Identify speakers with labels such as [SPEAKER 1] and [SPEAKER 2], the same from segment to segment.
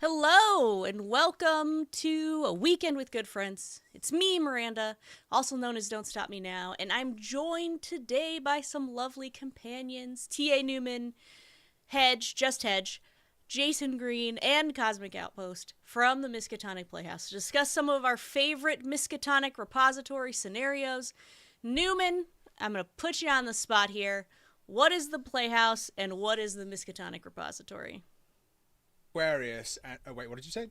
[SPEAKER 1] Hello and welcome to A Weekend with Good Friends. It's me, Miranda, also known as Don't Stop Me Now, and I'm joined today by some lovely companions, T.A. Newman, Hedge, Jayson Green, and Cosmic Outpost from the Miskatonic Playhouse to discuss some of our favorite Miskatonic Repository scenarios. Newman, I'm going to put you on the spot here. What is the Playhouse and what is the Miskatonic Repository?
[SPEAKER 2] Aquarius and wait, what did you say?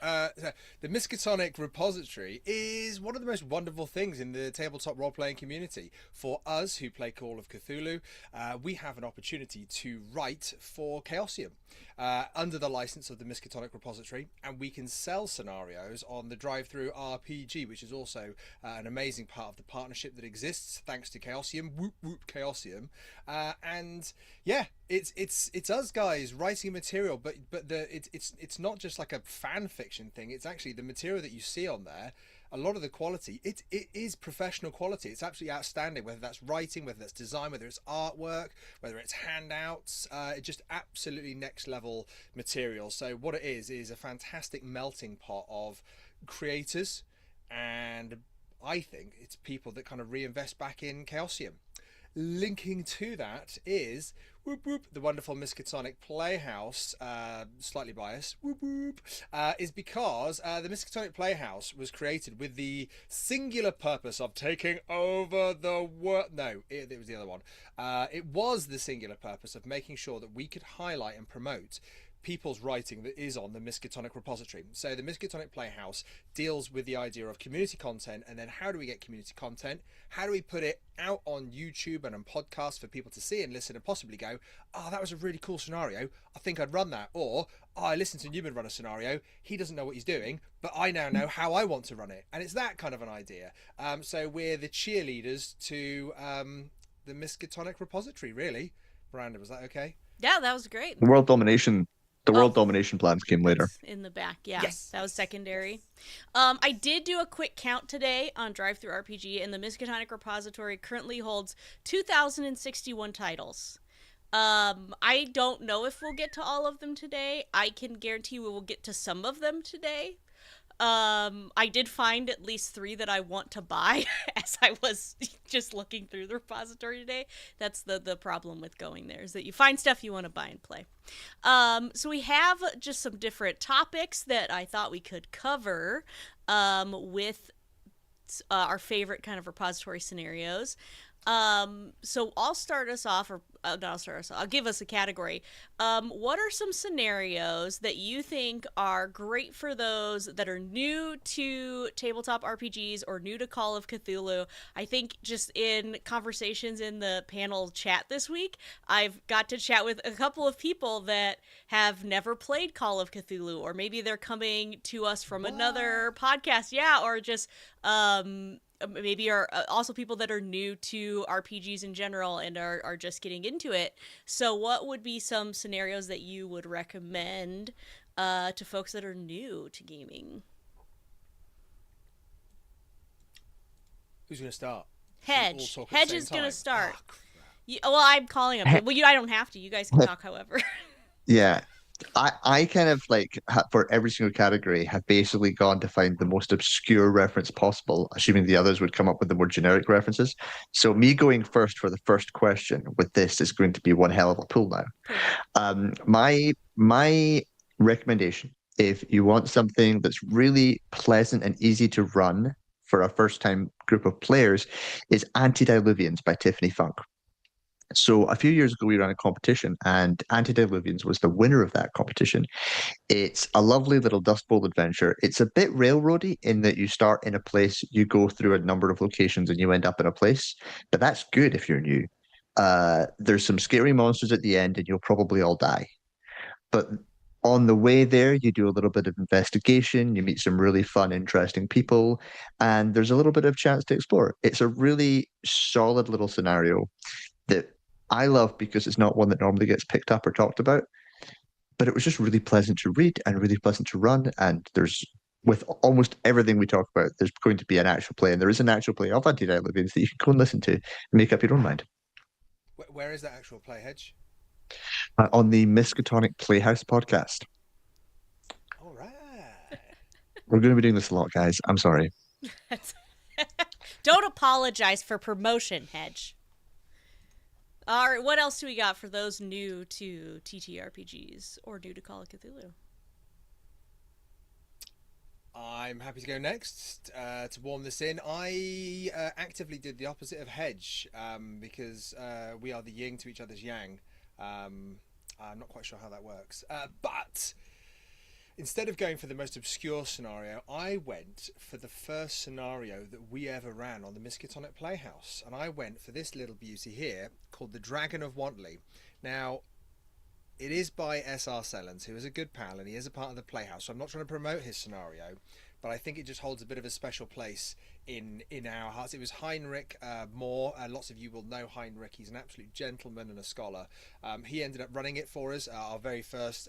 [SPEAKER 2] The Miskatonic Repository is one of the most wonderful things in the tabletop role-playing community. For us who play Call of Cthulhu, we have an opportunity to write for Chaosium under the license of the Miskatonic Repository, and we can sell scenarios on the Drive-Through RPG, which is also an amazing part of the partnership that exists thanks to Chaosium. Whoop whoop Chaosium, and yeah, it's us guys writing material, but it's not just like a fan fiction thing. It's actually the material that you see on there. A lot of the quality, it is professional quality. It's absolutely outstanding, whether that's writing, whether that's design, whether it's artwork, whether it's handouts. It's just absolutely next level material. So what it is a fantastic melting pot of creators, and I think it's people that kind of reinvest back in Chaosium. Linking to that is whoop whoop the wonderful Miskatonic Playhouse, slightly biased, whoop whoop, is because the Miskatonic Playhouse was created with the singular purpose of taking over the world. No, it was the other one. It was the singular purpose of making sure that we could highlight and promote people's writing that is on the Miskatonic Repository. So the Miskatonic Playhouse deals with the idea of community content, and then how do we get community content? How do we put it out on YouTube and on podcasts for people to see and listen and possibly go, oh, that was a really cool scenario, I think I'd run that. Or, oh, I listened to Newman run a scenario, he doesn't know what he's doing, but I now know how I want to run it. And it's that kind of an idea. So we're the cheerleaders to the Miskatonic Repository, really. Miranda, was that okay?
[SPEAKER 1] Yeah, that was great.
[SPEAKER 3] World domination. The
[SPEAKER 1] Oh,
[SPEAKER 3] world domination plans came later.
[SPEAKER 1] in the back, yeah.
[SPEAKER 2] Yes.
[SPEAKER 1] That was secondary. I did do a quick count today on Drive-Through RPG, and the Miskatonic Repository currently holds 2,061 titles. I don't know if we'll get to all of them today. I can guarantee we will get to some of them today. I did find at least 3 that I want to buy as I was just looking through the repository today. That's the problem with going there, is that you find stuff you want to buy and play. So we have just some different topics that I thought we could cover with our favorite kind of repository scenarios. So I'll start us off, or not I'll start us off, I'll give us a category. What are some scenarios that you think are great for those that are new to tabletop RPGs or new to Call of Cthulhu? I think just in conversations in the panel chat this week, I've got to chat with a couple of people that have never played Call of Cthulhu, or maybe they're coming to us from another podcast, yeah, or just maybe are also people that are new to RPGs in general and are just getting into it. So what would be some scenarios that you would recommend to folks that are new to gaming?
[SPEAKER 2] Who's going to start?
[SPEAKER 1] Hedge.
[SPEAKER 2] Talk at the
[SPEAKER 1] Hedge
[SPEAKER 2] same
[SPEAKER 1] is going to
[SPEAKER 2] time?
[SPEAKER 1] start.
[SPEAKER 2] Oh, crap.
[SPEAKER 1] Well, I'm calling him. Well, I don't have to. You guys can talk however.
[SPEAKER 3] Yeah. I kind of like for every single category have basically gone to find the most obscure reference possible, assuming the others would come up with the more generic references. So me going first for the first question with this is going to be one hell of a pull now. My recommendation, if you want something that's really pleasant and easy to run for a first time group of players, is Antediluvians by Tiffany Funk. So a few years ago, we ran a competition, and Antediluvians was the winner of that competition. It's a lovely little Dust Bowl adventure. It's a bit railroady in that you start in a place, you go through a number of locations, and you end up in a place. But that's good if you're new. There's some scary monsters at the end, and you'll probably all die. But on the way there, you do a little bit of investigation, you meet some really fun, interesting people, and there's a little bit of chance to explore. It's a really solid little scenario that I love because it's not one that normally gets picked up or talked about, but it was just really pleasant to read and really pleasant to run. And there's, with almost everything we talk about, there's going to be an actual play, and there is an actual play of Antediluvians that you can go and listen to and make up your own mind.
[SPEAKER 2] Where is that actual play, Hedge?
[SPEAKER 3] On the Miskatonic Playhouse podcast. We're going to be doing this a lot, guys. I'm sorry.
[SPEAKER 1] Don't apologize for promotion, Hedge. All right, what else do we got for those new to TTRPGs or new to Call of Cthulhu?
[SPEAKER 2] I'm happy to go next to warm this in. I actively did the opposite of Hedge because we are the yin to each other's yang. I'm not quite sure how that works. But instead of going for the most obscure scenario, I went for the first scenario that we ever ran on the Miskatonic Playhouse. And I went for this little beauty here called The Dragon of Wantley. Now, it is by S.R. Sellens, who is a good pal, and he is a part of the Playhouse. So I'm not trying to promote his scenario, but I think it just holds a bit of a special place in our hearts. It was Heinrich Moore. Lots of you will know Heinrich. He's an absolute gentleman and a scholar. He ended up running it for us, our very first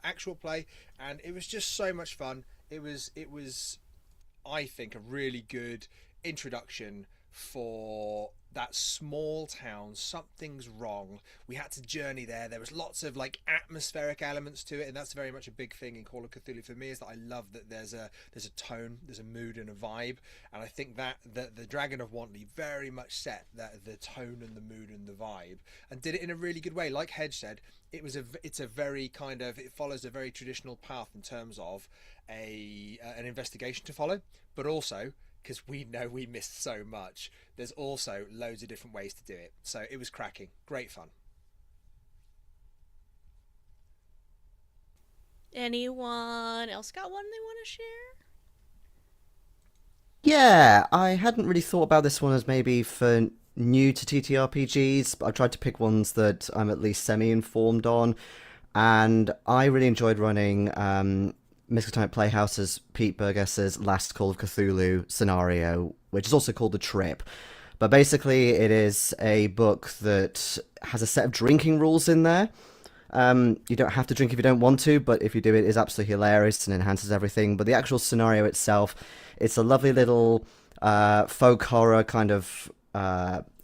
[SPEAKER 2] actual play, and it was just so much fun. It was, I think, a really good introduction for that small town. Something's wrong. We had to journey there. There was lots of like atmospheric elements to it, and that's very much a big thing in Call of Cthulhu for me, is that I love that there's a tone, there's a mood and a vibe, and I think that the Dragon of Wantley very much set the tone and the mood and the vibe, and did it in a really good way. Like Hedge said, it's a very kind of, it follows a very traditional path in terms of an investigation to follow, but also, because we know we missed so much, there's also loads of different ways to do it. So it was cracking. Great fun.
[SPEAKER 1] Anyone else got one they want to share?
[SPEAKER 4] Yeah, I hadn't really thought about this one as maybe for new to TTRPGs, but I tried to pick ones that I'm at least semi-informed on, and I really enjoyed running Miskatonic Playhouse's Pete Burgess's last Call of Cthulhu scenario, which is also called The Trip. But basically, it is a book that has a set of drinking rules in there. You don't have to drink if you don't want to, but if you do, it is absolutely hilarious and enhances everything. But the actual scenario itself, it's a lovely little folk horror kind of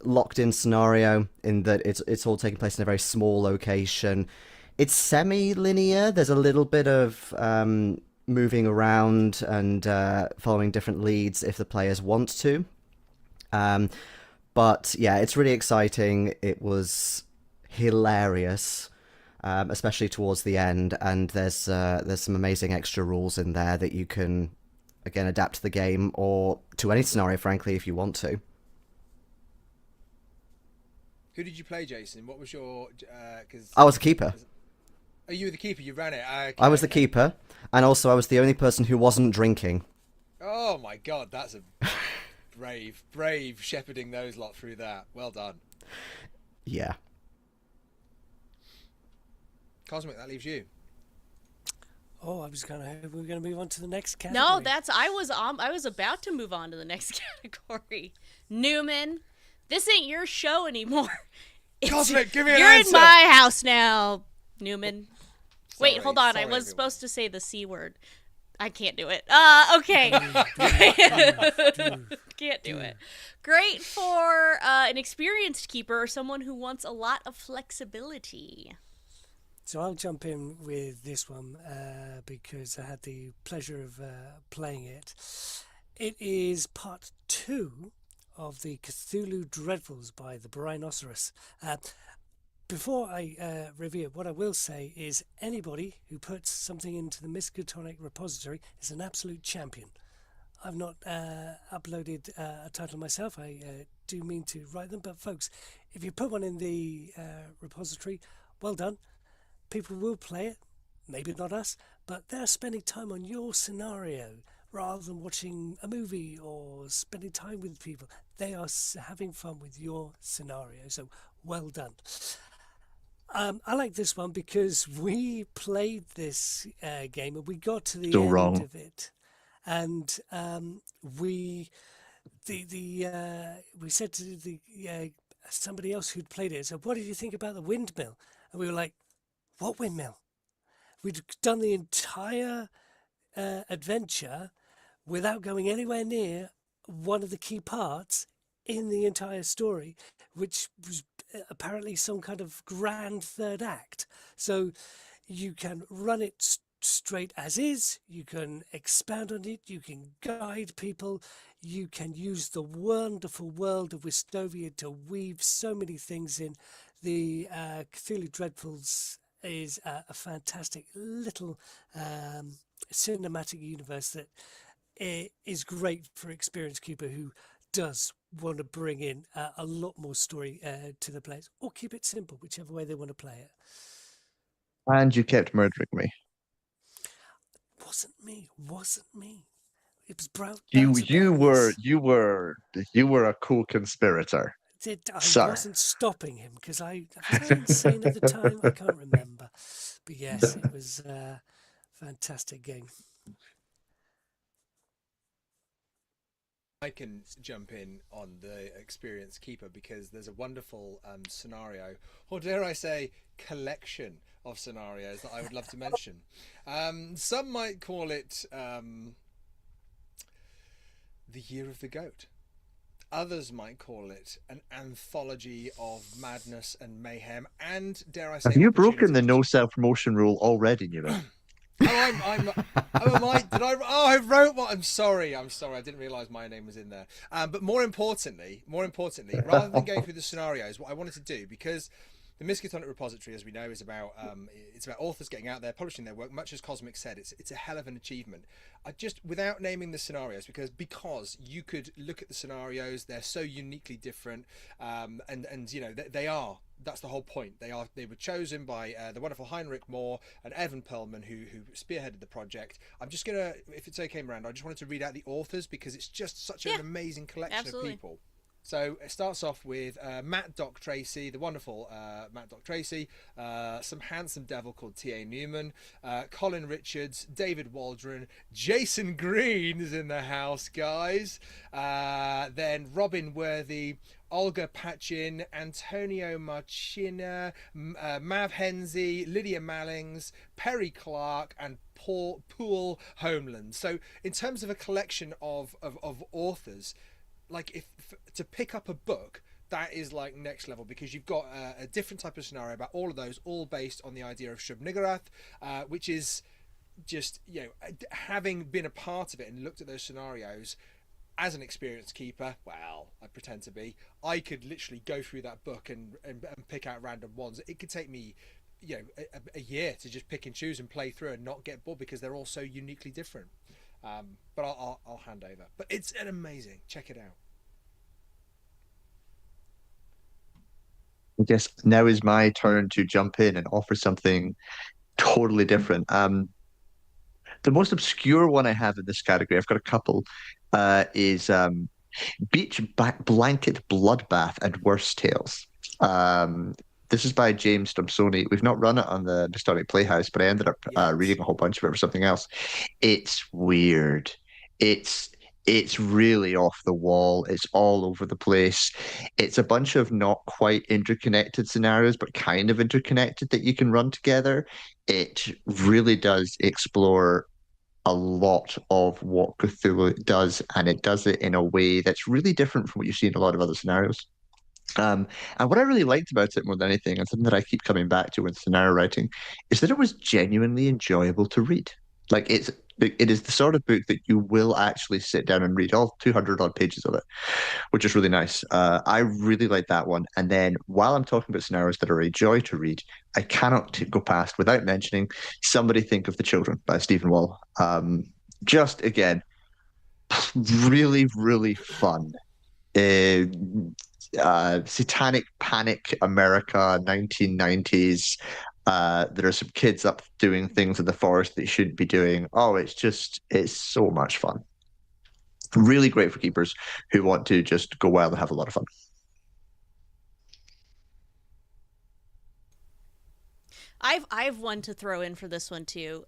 [SPEAKER 4] locked-in scenario in that it's all taking place in a very small location. It's semi-linear. There's a little bit of moving around and following different leads if the players want to. But yeah, it's really exciting. It was hilarious, especially towards the end. And there's some amazing extra rules in there that you can, again, adapt to the game or to any scenario, frankly, if you want to.
[SPEAKER 2] Who did you play, Jayson? What was your...
[SPEAKER 4] I was a keeper.
[SPEAKER 2] Oh, you were the keeper. You ran it. Okay,
[SPEAKER 4] I was the keeper, and also I was the only person who wasn't drinking.
[SPEAKER 2] Oh my god, that's a brave shepherding those lot through that. Well done.
[SPEAKER 4] Yeah.
[SPEAKER 2] Cosmic, that leaves you.
[SPEAKER 5] Oh, I was gonna hope we were gonna move on to the next category.
[SPEAKER 1] No, I was about to move on to the next category. Newman, this ain't your show anymore.
[SPEAKER 2] Cosmic, give me an
[SPEAKER 1] You're
[SPEAKER 2] answer.
[SPEAKER 1] in my house now, Newman.
[SPEAKER 2] Sorry,
[SPEAKER 1] Wait, hold on. I
[SPEAKER 2] sorry,
[SPEAKER 1] was
[SPEAKER 2] everyone.
[SPEAKER 1] supposed to say the C word. I can't do it. Okay. Can't do it. Great for an experienced keeper or someone who wants a lot of flexibility.
[SPEAKER 5] So I'll jump in with this one because I had the pleasure of playing it. It is part 2 of the Cthulhu Dreadfuls by the Rhinoceros. Before I review it, what I will say is anybody who puts something into the Miskatonic Repository is an absolute champion. I've not uploaded a title myself. I do mean to write them, but folks, if you put one in the repository, well done. People will play it, maybe not us, but they're spending time on your scenario rather than watching a movie or spending time with people. They are having fun with your scenario, so well done. I like this one because we played this game and we got to the
[SPEAKER 3] Still
[SPEAKER 5] end
[SPEAKER 3] wrong.
[SPEAKER 5] of it, and we said to the somebody else who'd played it, so what did you think about the windmill? And we were like, what windmill? We'd done the entire adventure without going anywhere near one of the key parts in the entire story, which was apparently some kind of grand third act. So you can run it straight as is, you can expand on it, you can guide people, you can use the wonderful world of Westovia to weave so many things in. The Cthulhu Dreadfuls is a fantastic little cinematic universe that is great for experienced keeper who does want to bring in a lot more story to the players, or keep it simple, whichever way they want to play it.
[SPEAKER 3] And you kept murdering me.
[SPEAKER 5] Wasn't me. It was
[SPEAKER 3] You
[SPEAKER 5] Barrius.
[SPEAKER 3] you were a co-conspirator,
[SPEAKER 5] I
[SPEAKER 3] sir.
[SPEAKER 5] wasn't stopping him because was I insane at the time? I can't remember. But yes, it was a fantastic game.
[SPEAKER 2] I can jump in on the experienced keeper because there's a wonderful scenario, or dare I say, collection of scenarios that I would love to mention. Some might call it the Year of the Goat. Others might call it an anthology of madness and mayhem, and dare I say,
[SPEAKER 3] Have you broken the
[SPEAKER 2] opportunities.
[SPEAKER 3] no self-promotion rule already, Newman?
[SPEAKER 2] I wrote what? I'm sorry. I didn't realise my name was in there. But more importantly, rather than going through the scenarios, what I wanted to do, because the Miskatonic Repository, as we know, is about it's about authors getting out there, publishing their work. Much as Cosmic said, it's a hell of an achievement. I just, without naming the scenarios, because you could look at the scenarios, they're so uniquely different, and you know they are. That's the whole point. They were chosen by the wonderful Heinrich Moore and Evan Perlman, who spearheaded the project. I'm just gonna, if it's okay, Miranda, I just wanted to read out the authors because it's just such an amazing collection of people. So it starts off with Matt Doc Tracy, the wonderful Matt Doc Tracy, some handsome devil called T.A. Newman, Colin Richards, David Waldron, Jayson Green is in the house, guys. Then Robin Worthy, Olga Patchin, Antonio Marchina, Mav Henze, Lydia Mallings, Perry Clark, and Poole Homeland. So in terms of a collection of authors, like if to pick up a book, that is like next level, because you've got a different type of scenario about all of those, all based on the idea of Shub-Niggurath, which is just, you know, having been a part of it and looked at those scenarios as an experienced keeper, well, I pretend to be, I could literally go through that book and pick out random ones. It could take me, you know, a year to just pick and choose and play through and not get bored because they're all so uniquely different. But I'll hand over. But it's an amazing. Check it out.
[SPEAKER 3] I guess now is my turn to jump in and offer something totally different. The most obscure one I have in this category, I've got a couple, is Beach Blanket Bloodbath and Worse Tales. This is by James Stomsoni. We've not run it on the Miskatonic Playhouse, but I ended up reading a whole bunch of it for something else. It's weird. It's really off the wall. It's all over the place. It's a bunch of not quite interconnected scenarios, but kind of interconnected that you can run together. It really does explore a lot of what Cthulhu does, and it does it in a way that's really different from what you see in a lot of other scenarios. And what I really liked about it more than anything, and something that I keep coming back to with scenario writing, is that it was genuinely enjoyable to read. Like it is the sort of book that you will actually sit down and read all 200 odd pages of it, which is really nice. I really like that one. And then while I'm talking about scenarios that are a joy to read, I cannot go past without mentioning Somebody Think of the Children by Stephen Wall. Just again, really, really fun. Satanic Panic America, 1990s. There are some kids up doing things in the forest they shouldn't be doing. Oh, it's so much fun. Really great for keepers who want to just go wild and have a lot of fun.
[SPEAKER 1] I've one to throw in for this one too.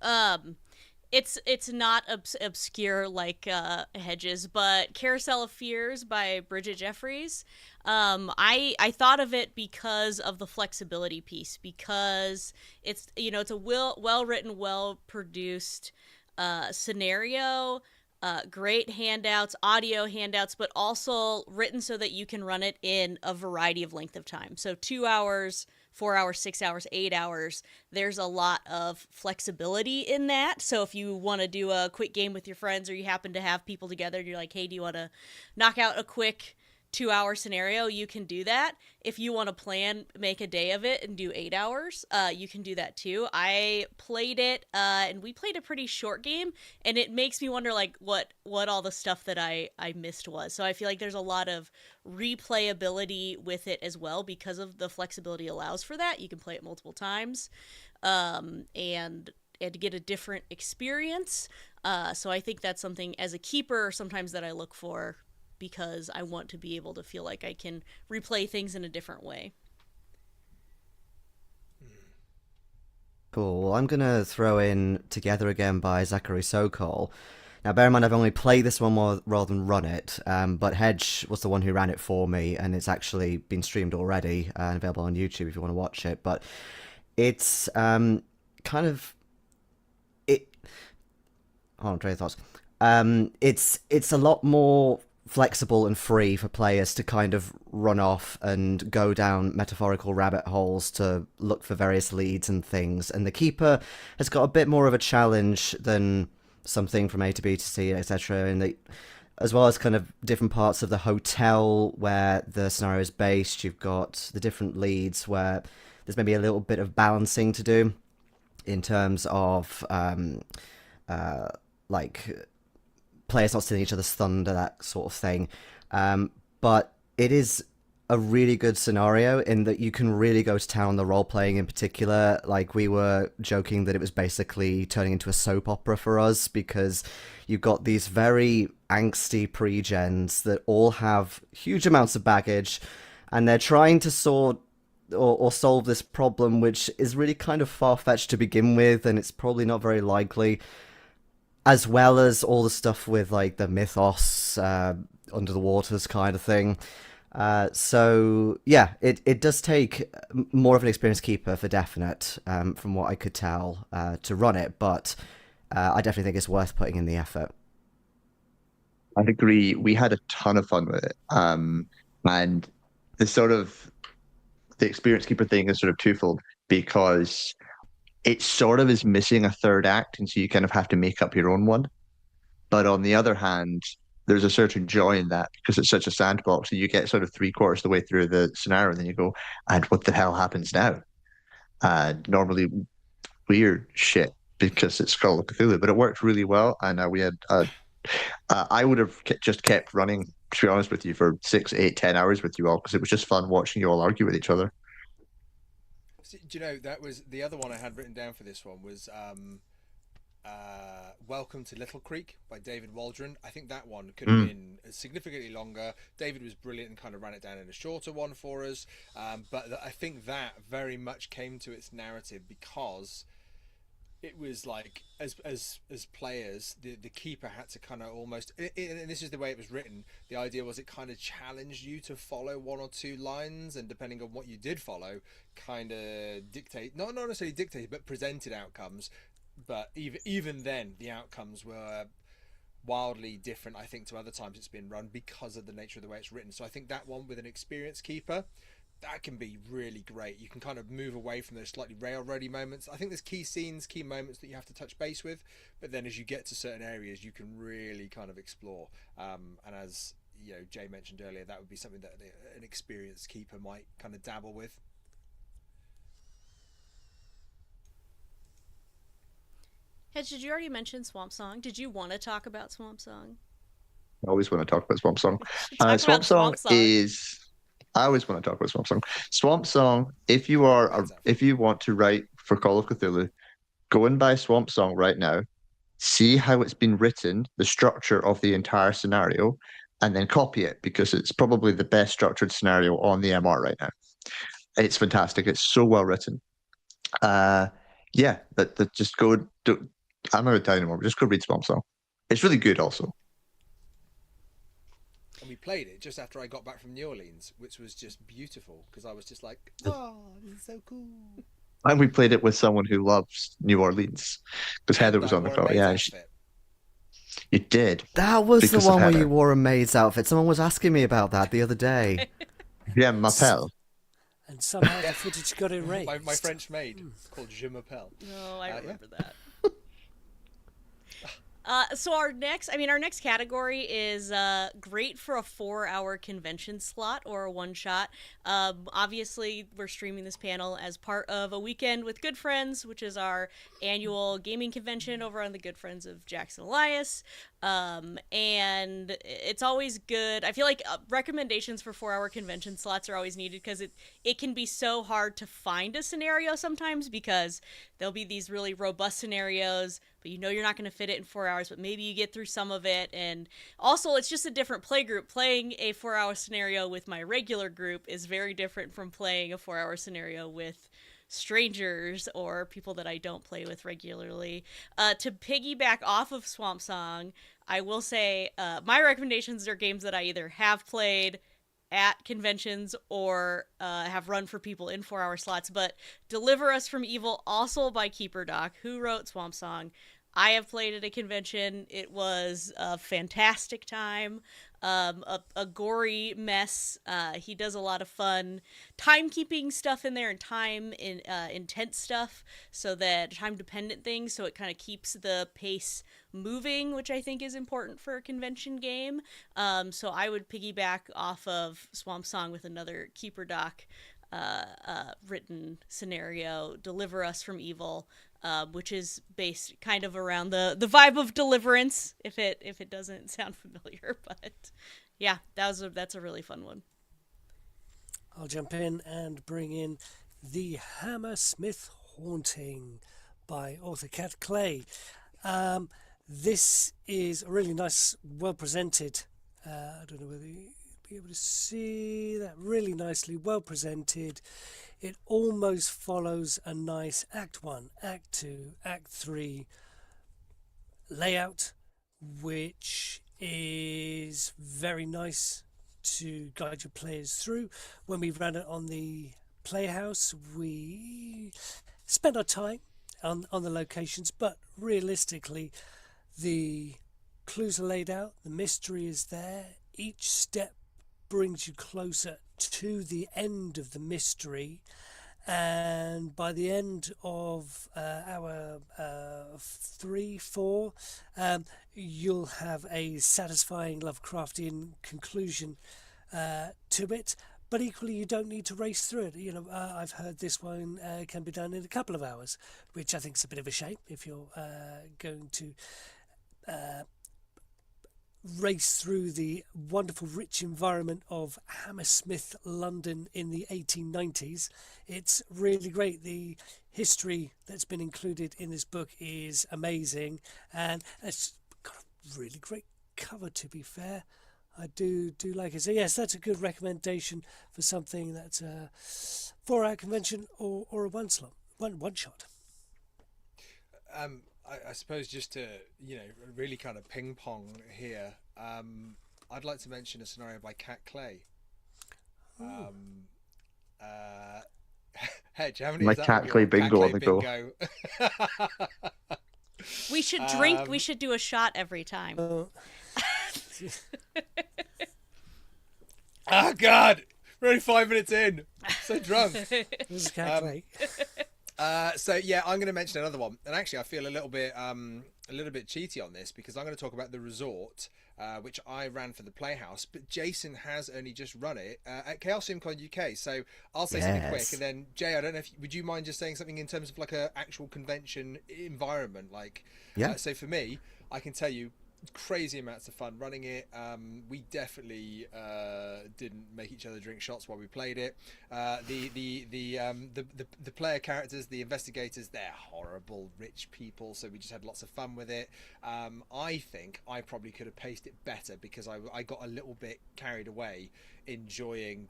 [SPEAKER 1] It's not obscure like Hedges, but Carousel of Fears by Bridget Jeffries. I thought of it because of the flexibility piece, because it's, you know, it's a well written, well produced scenario. Great handouts, audio handouts, but also written so that you can run it in a variety of length of time. So 2 hours, 4 hours, 6 hours, 8 hours, there's a lot of flexibility in that. So if you want to do a quick game with your friends, or you happen to have people together and you're like, hey, do you want to knock out a quick 2 hour scenario, you can do that. If you want to make a day of it and do 8 hours, you can do that too. I played it, and we played a pretty short game, and it makes me wonder like what all the stuff that I missed was. So I feel like there's a lot of replayability with it as well, because of the flexibility allows for that. You can play it multiple times, and get a different experience. So I think that's something as a keeper sometimes that I look for, because I want to be able to feel like I can replay things in a different way.
[SPEAKER 4] Cool. Well, I'm going to throw in Together Again by Zachary Sokol. Now, bear in mind, I've only played this one more rather than run it, but Hedge was the one who ran it for me, and it's actually been streamed already and available on YouTube if you want to watch it. But it's kind of... Hold on, train of thoughts. It's a lot more flexible and free for players to kind of run off and go down metaphorical rabbit holes to look for various leads and things. And the keeper has got a bit more of a challenge than something from A to B to C, etc. And as well as kind of different parts of the hotel where the scenario is based, you've got the different leads where there's maybe a little bit of balancing to do in terms of like players not stealing each other's thunder, that sort of thing. But it is a really good scenario in that you can really go to town on the role-playing in particular. Like, we were joking that it was basically turning into a soap opera for us, because you've got these very angsty pre-gens that all have huge amounts of baggage, and they're trying to sort or solve this problem, which is really kind of far-fetched to begin with, and it's probably not very likely, as well as all the stuff with like the mythos, under the waters kind of thing. So yeah, it does take more of an experienced keeper for definite, from what I could tell, to run it, but I definitely think it's worth putting in the effort.
[SPEAKER 3] I'd agree. We had a ton of fun with it. And the experience keeper thing is sort of twofold, because it sort of is missing a third act, and so you kind of have to make up your own one. But on the other hand, there's a certain joy in that, because it's such a sandbox, and you get sort of 3/4 of the way through the scenario, and then you go, and what the hell happens now? Normally weird shit, because it's Call of Cthulhu, but it worked really well, and we had I would have just kept running, to be honest with you, for 6, 8, 10 hours with you all, because it was just fun watching you all argue with each other.
[SPEAKER 2] Do you know, that was the other one I had written down for this one was Welcome to Little Creek by David Waldron. I think that one could have been significantly longer. David was brilliant and kind of ran it down in a shorter one for us, but I think that very much came to its narrative because it was like, as players, the keeper had to kind of almost, and this is the way it was written, the idea was it kind of challenged you to follow one or two lines, and depending on what you did follow, kind of dictate, not necessarily dictate, but presented outcomes. But even then, the outcomes were wildly different, I think, to other times it's been run, because of the nature of the way it's written. So I think that one with an experienced keeper, that can be really great. You can kind of move away from those slightly railroady moments. I think there's key scenes, key moments that you have to touch base with, but then as you get to certain areas, you can really kind of explore. And as you know, Jay mentioned earlier, that would be something that an experienced keeper might kind of dabble with.
[SPEAKER 1] Hedge, did you already mention Swamp Song? Did you want to talk about Swamp Song?
[SPEAKER 3] I always want to talk about Swamp Song.
[SPEAKER 1] Swamp Song
[SPEAKER 3] is... I always want to talk about Swamp Song. Swamp Song, if you want to write for Call of Cthulhu, go and buy Swamp Song right now, see how it's been written, the structure of the entire scenario, and then copy it, because it's probably the best structured scenario on the MR right now. It's fantastic. It's so well written. Just go. I'm not going to tell you anymore, but just go read Swamp Song. It's really good also.
[SPEAKER 2] And we played it just after I got back from New Orleans, which was just beautiful, because I was just like, oh, this is so cool.
[SPEAKER 3] And we played it with someone who loves New Orleans, because Heather was on the call. Yeah, you did.
[SPEAKER 4] That was the one where you wore a maid's outfit. Someone was asking me about that the other day.
[SPEAKER 3] Yeah, Mapel.
[SPEAKER 5] and somehow the footage got erased.
[SPEAKER 2] my French maid called Je m'appelle.
[SPEAKER 1] No, I remember that. So our next category is great for a 4-hour convention slot or a one-shot. Obviously, we're streaming this panel as part of a Weekend with Good Friends, which is our annual gaming convention over on the Good Friends of Jackson Elias. And it's always good. I feel like recommendations for 4-hour convention slots are always needed because it can be so hard to find a scenario sometimes, because there'll be these really robust scenarios, but you know you're not going to fit it in 4 hours, but maybe you get through some of it. And also, it's just a different play group. Playing a 4-hour scenario with my regular group is very different from playing a 4-hour scenario with strangers or people that I don't play with regularly. To piggyback off of Swamp Song, I will say my recommendations are games that I either have played at conventions or have run for people in 4-hour slots. But Deliver Us from Evil, also by Keeper Doc, who wrote Swamp Song. I have played at a convention. It was a fantastic time. A gory mess. He does a lot of fun timekeeping stuff in there and intense stuff, so that time-dependent things, so it kind of keeps the pace moving, which I think is important for a convention game. So I would piggyback off of Swamp Song with another Keeper Doc written scenario, Deliver Us from Evil, which is based kind of around the vibe of Deliverance, if it doesn't sound familiar. But yeah, that's a really fun one.
[SPEAKER 5] I'll jump in and bring in The Hammersmith Haunting by author Kat Clay. This is a really nice, well presented. I don't know whether you'll be able to see that. Really nicely well presented. It almost follows a nice Act 1, Act 2, Act 3 layout, which is very nice to guide your players through. When we ran it on the Playhouse, we spent our time on the locations, but realistically, the clues are laid out, the mystery is there, each step brings you closer to the end of the mystery, and by the end of hour 3-4, you'll have a satisfying Lovecraftian conclusion to it. But equally, you don't need to race through it. I've heard this one can be done in a couple of hours, which I think is a bit of a shame if you're going to race through the wonderful, rich environment of Hammersmith, London in the 1890s. It's really great. The history that's been included in this book is amazing, and it's got a really great cover, to be fair. I do like it. So yes, that's a good recommendation for something that's a 4-hour convention or a one shot.
[SPEAKER 2] I suppose just to really kind of ping pong here, I'd like to mention a scenario by Kat Clay. Hedge, how many?
[SPEAKER 3] My
[SPEAKER 2] is that
[SPEAKER 3] Cat Clay bingo on the go.
[SPEAKER 1] We should drink. We should do a shot every time.
[SPEAKER 2] Oh God, we're only 5 minutes in. So drunk.
[SPEAKER 5] This is Kat Clay.
[SPEAKER 2] So yeah, I'm going to mention another one, and actually, I feel a little bit cheaty on this because I'm going to talk about The Resort, which I ran for the Playhouse, but Jayson has only just run it at Chaos SimCon UK. So I'll say something quick, and then Jay, I don't know would you mind just saying something in terms of like a actual convention environment, like?
[SPEAKER 4] Yeah.
[SPEAKER 2] So for me, I can tell you, crazy amounts of fun running it. We definitely didn't make each other drink shots while we played it. The player characters, the investigators, they're horrible rich people, so we just had lots of fun with it. I think I probably could have paced it better because I got a little bit carried away enjoying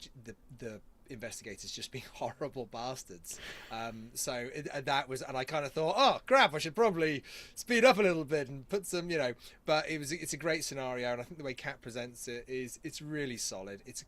[SPEAKER 2] the investigators just being horrible bastards. That was, and I kind of thought, oh crap, I should probably speed up a little bit and put some, but it's a great scenario, and I think the way Kat presents it it's really solid. It's a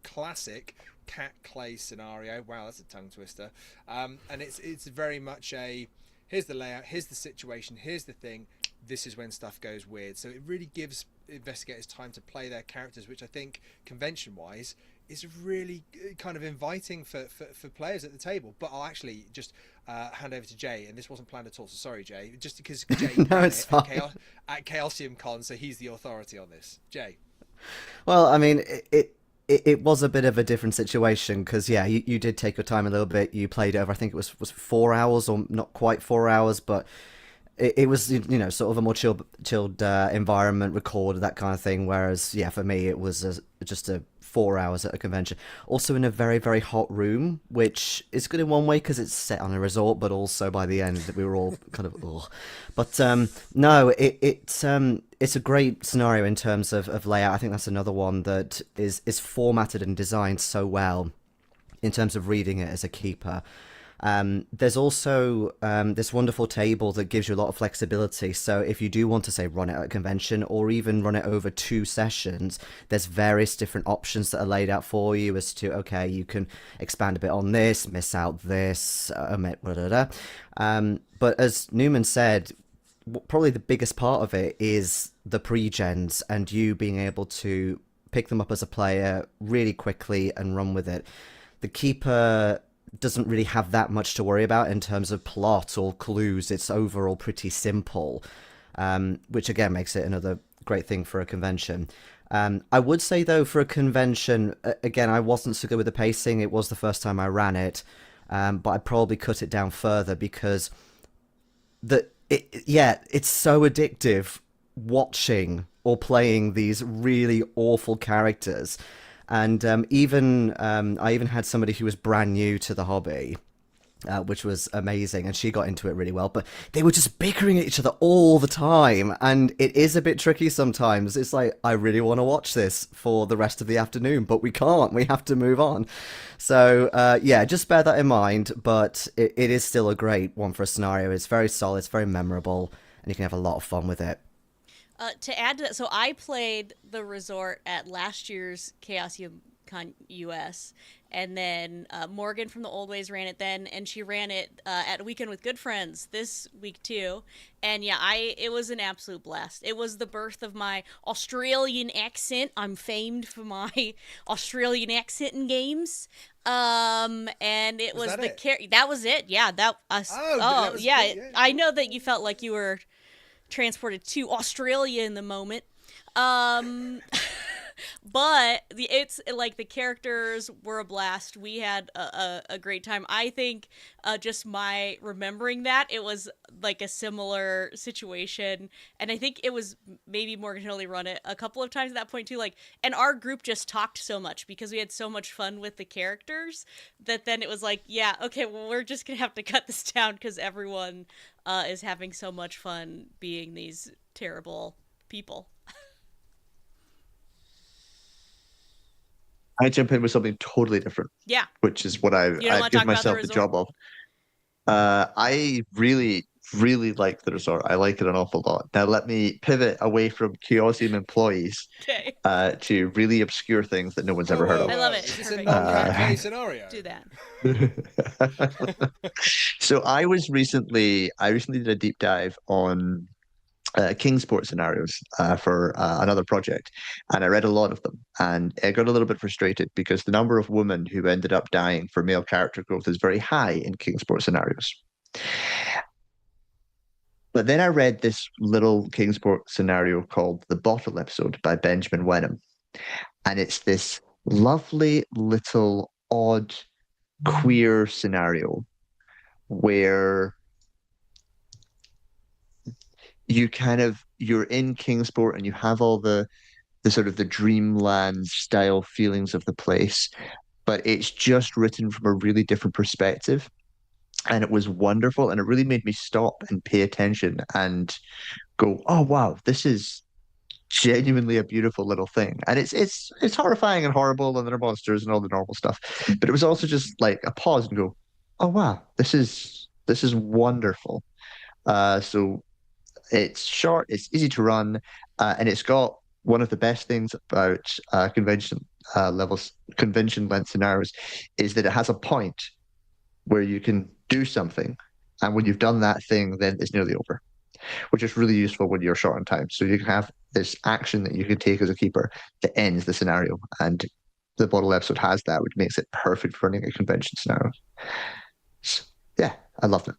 [SPEAKER 2] classic Kat Clay scenario. Wow, that's a tongue twister. And it's very much a, here's the layout, here's the situation, here's the thing, this is when stuff goes weird. So it really gives investigators time to play their characters, which I think convention wise is really kind of inviting for players at the table. But I'll actually just hand over to Jay, and this wasn't planned at all, so sorry, Jay. Just because Jay
[SPEAKER 4] No,
[SPEAKER 2] ran
[SPEAKER 4] it's
[SPEAKER 2] it
[SPEAKER 4] fine.
[SPEAKER 2] at Chaosium Con, so he's the authority on this. Jay.
[SPEAKER 4] Well, I mean, it was a bit of a different situation because yeah, you did take your time a little bit. You played over, I think it was 4 hours or not quite 4 hours, but it was sort of a more chilled environment, recorded that kind of thing. Whereas yeah, for me it was just a 4 hours at a convention. Also in a very very hot room, which is good in one way because it's set on a resort, but also by the end we were all kind of ugh. But no, it's a great scenario in terms of layout. I think that's another one that is formatted and designed so well in terms of reading it as a keeper. There's also this wonderful table that gives you a lot of flexibility. So if you do want to say run it at a convention or even run it over 2 sessions, there's various different options that are laid out for you as to, okay, you can expand a bit on this, miss out this, omit, blah, blah, blah. But as Newman said, probably the biggest part of it is the pre-gens and you being able to pick them up as a player really quickly and run with it. The keeper doesn't really have that much to worry about in terms of plot or clues. It's overall pretty simple, which again makes it another great thing for a convention. I would say though, for a convention, again, I wasn't so good with the pacing. It was the first time I ran it, but I'd probably cut it down further because it's so addictive watching or playing these really awful characters. And I even had somebody who was brand new to the hobby, which was amazing, and she got into it really well. But they were just bickering at each other all the time, and it is a bit tricky sometimes. It's like, I really want to watch this for the rest of the afternoon, but we can't. We have to move on. So yeah, just bear that in mind. But it is still a great one for a scenario. It's very solid, it's very memorable, and you can have a lot of fun with it.
[SPEAKER 1] To add to that, so I played the resort at last year's Chaosium Con US, and then Morgan from the Old Ways ran it then, and she ran it at Weekend with Good Friends this week too. And yeah, it was an absolute blast. It was the birth of my Australian accent. I'm famed for my Australian accent in games. And it was that was it. Yeah, that
[SPEAKER 2] that was
[SPEAKER 1] yeah,
[SPEAKER 2] good, yeah.
[SPEAKER 1] I know that you felt like you were transported to Australia in the moment. But it's like the characters were a blast. We had a great time. I think just my remembering that it was like a similar situation, and I think it was maybe Morgan had only run it a couple of times at that point too. Like, and our group just talked so much because we had so much fun with the characters that then it was like, yeah, okay, well, we're just gonna have to cut this down because everyone is having so much fun being these terrible people.
[SPEAKER 3] I jump in with something totally different,
[SPEAKER 1] Yeah.
[SPEAKER 3] which is what
[SPEAKER 1] You don't
[SPEAKER 3] I've
[SPEAKER 1] want to talk
[SPEAKER 3] given
[SPEAKER 1] about the
[SPEAKER 3] myself the
[SPEAKER 1] resort?
[SPEAKER 3] job of. I really, really like the resort. I like it an awful lot. Now let me pivot away from Chaosium employees
[SPEAKER 1] Okay.
[SPEAKER 3] to really obscure things that no one's ever heard
[SPEAKER 1] I
[SPEAKER 3] of.
[SPEAKER 1] love it.
[SPEAKER 2] Is this
[SPEAKER 1] Perfect.
[SPEAKER 2] a non-gameplay scenario?
[SPEAKER 1] Do that.
[SPEAKER 3] So I recently did a deep dive on Kingsport scenarios for another project, and I read a lot of them, and I got a little bit frustrated because the number of women who ended up dying for male character growth is very high in Kingsport scenarios. But then I read this little Kingsport scenario called The Bottle Episode by Benjamin Wenham, and it's this lovely little odd queer scenario where you're in Kingsport and you have all the sort of the dreamland style feelings of the place, but it's just written from a really different perspective. And it was wonderful, and it really made me stop and pay attention and go, "Oh wow, this is genuinely a beautiful little thing." And it's horrifying and horrible, and there are monsters and all the normal stuff. But it was also just like a pause and go, "Oh wow, this is wonderful." So it's short, it's easy to run, and it's got one of the best things about convention length scenarios is that it has a point where you can do something, and when you've done that thing, then it's nearly over, which is really useful when you're short on time. So you can have this action that you can take as a keeper that ends the scenario, and the model episode has that, which makes it perfect for running a convention scenario. So, yeah, I love it.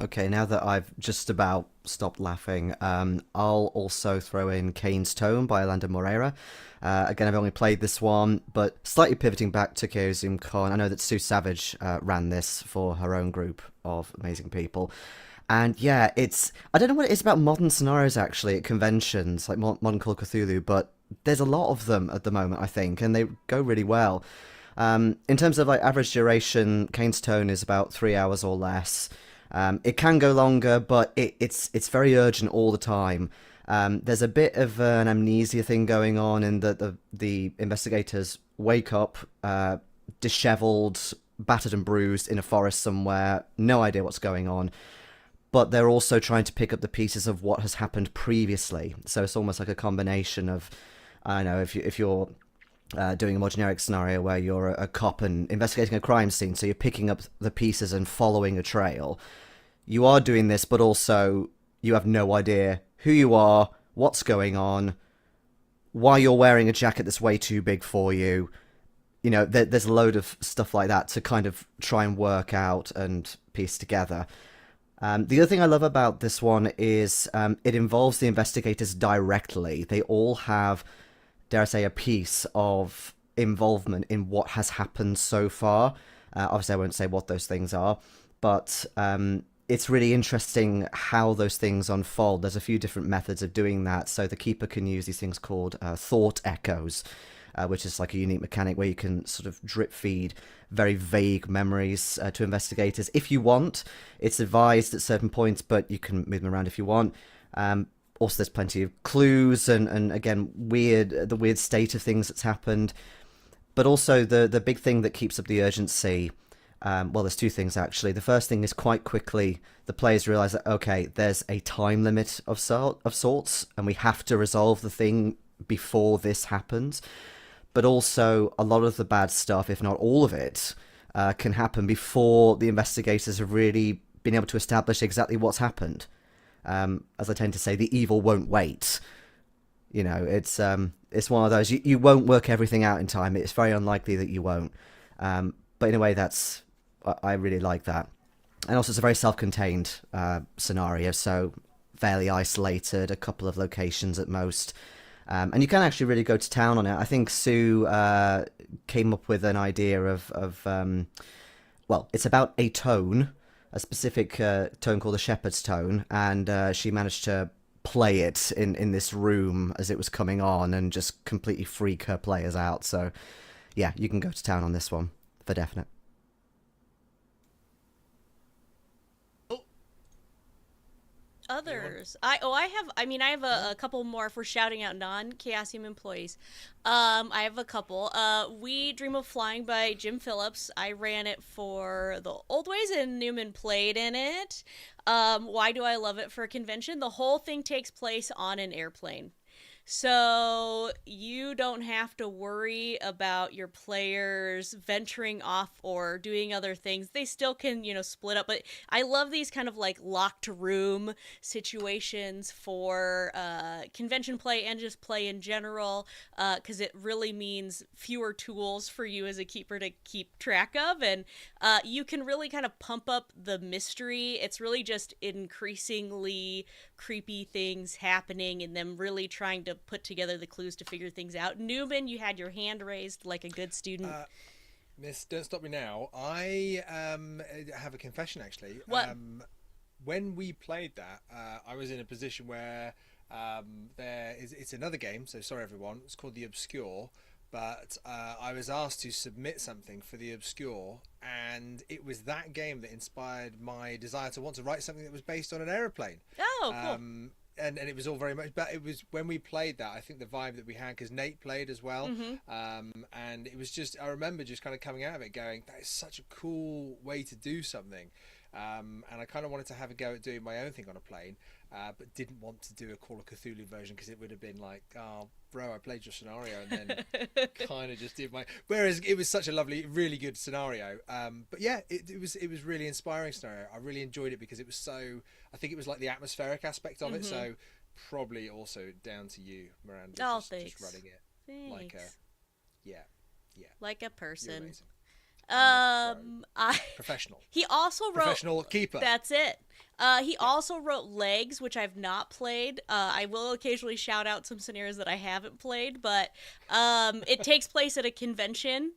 [SPEAKER 4] Okay, now that I've just about stopped laughing, I'll also throw in Kane's Tome by Orlando Moreira. Again, I've only played this one, but slightly pivoting back to Chaosium Con, I know that Sue Savage ran this for her own group of amazing people. And yeah, I don't know what it is about modern scenarios actually at conventions, like Modern Call of Cthulhu, but there's a lot of them at the moment, I think, and they go really well. In terms of like average duration, Kane's Tone is about 3 hours or less. It can go longer, but it's very urgent all the time. There's a bit of an amnesia thing going on in that the investigators wake up disheveled, battered and bruised in a forest somewhere, no idea what's going on. But they're also trying to pick up the pieces of what has happened previously. So it's almost like a combination of, I don't know, if you're doing a more generic scenario where you're a cop and investigating a crime scene, so you're picking up the pieces and following a trail. You are doing this, but also you have no idea who you are, what's going on, why you're wearing a jacket that's way too big for you. You know, there's a load of stuff like that to kind of try and work out and piece together. The other thing I love about this one is it involves the investigators directly. They all have, dare I say, a piece of involvement in what has happened so far. Obviously, I won't say what those things are, but it's really interesting how those things unfold. There's a few different methods of doing that. So the keeper can use these things called thought echoes, which is like a unique mechanic where you can sort of drip feed very vague memories to investigators. If you want, it's advised at certain points, but you can move them around if you want. Also, there's plenty of clues and again, the weird state of things that's happened. But also the big thing that keeps up the urgency, well, there's two things actually. The first thing is quite quickly the players realise that, okay, there's a time limit of sorts, and we have to resolve the thing before this happens. But also, a lot of the bad stuff, if not all of it, can happen before the investigators have really been able to establish exactly what's happened. As I tend to say, the evil won't wait. You know, it's one of those, you won't work everything out in time. It's very unlikely that you won't. But in a way, I really like that. And also, it's a very self-contained scenario, so fairly isolated, a couple of locations at most. And you can actually really go to town on it. I think Sue came up with an idea of well, it's about a tone, a specific tone called the shepherd's tone, and she managed to play it in this room as it was coming on and just completely freak her players out. So, yeah, you can go to town on this one, for definite.
[SPEAKER 1] Others. I have a couple more if we're shouting out non-Chaosium employees. I have a couple. We Dream of Flying by Jim Phillips. I ran it for the old ways and Newman played in it. Why do I love it for a convention? The whole thing takes place on an airplane. So you don't have to worry about your players venturing off or doing other things. They still can, split up. But I love these kind of like locked room situations for convention play and just play in general, because it really means fewer tools for you as a keeper to keep track of. And you can really kind of pump up the mystery. It's really just increasingly creepy things happening and them really trying to put together the clues to figure things out. Newman, you had your hand raised like a good student.
[SPEAKER 2] Miss, don't stop me now. I have a confession actually.
[SPEAKER 1] What?
[SPEAKER 2] When we played that, I was in a position where it's another game, so sorry everyone, it's called The Obscure, but I was asked to submit something for The Obscure, and it was that game that inspired my desire to want to write something that was based on an aeroplane.
[SPEAKER 1] Oh, cool.
[SPEAKER 2] And it was all very much, but it was when we played that, I think the vibe that we had, because Nate played as well, and it was just, I remember just kind of coming out of it going, that is such a cool way to do something. And I kind of wanted to have a go at doing my own thing on a plane, but didn't want to do a Call of Cthulhu version because it would have been like, oh, bro, I played your scenario and then kind of just did my. Whereas it was such a lovely, really good scenario. But yeah, it was really inspiring scenario. I really enjoyed it because it was so. I think it was like the atmospheric aspect of it. So probably also down to you, Miranda,
[SPEAKER 1] Oh,
[SPEAKER 2] just
[SPEAKER 1] thanks.
[SPEAKER 2] running it. like a
[SPEAKER 1] Thanks.
[SPEAKER 2] yeah,
[SPEAKER 1] Like a
[SPEAKER 2] you're
[SPEAKER 1] person.
[SPEAKER 2] amazing. And
[SPEAKER 1] I
[SPEAKER 2] professional,
[SPEAKER 1] he also wrote
[SPEAKER 2] professional keeper.
[SPEAKER 1] That's it. He also wrote Legs, which I've not played. I will occasionally shout out some scenarios that I haven't played, but it takes place at a convention.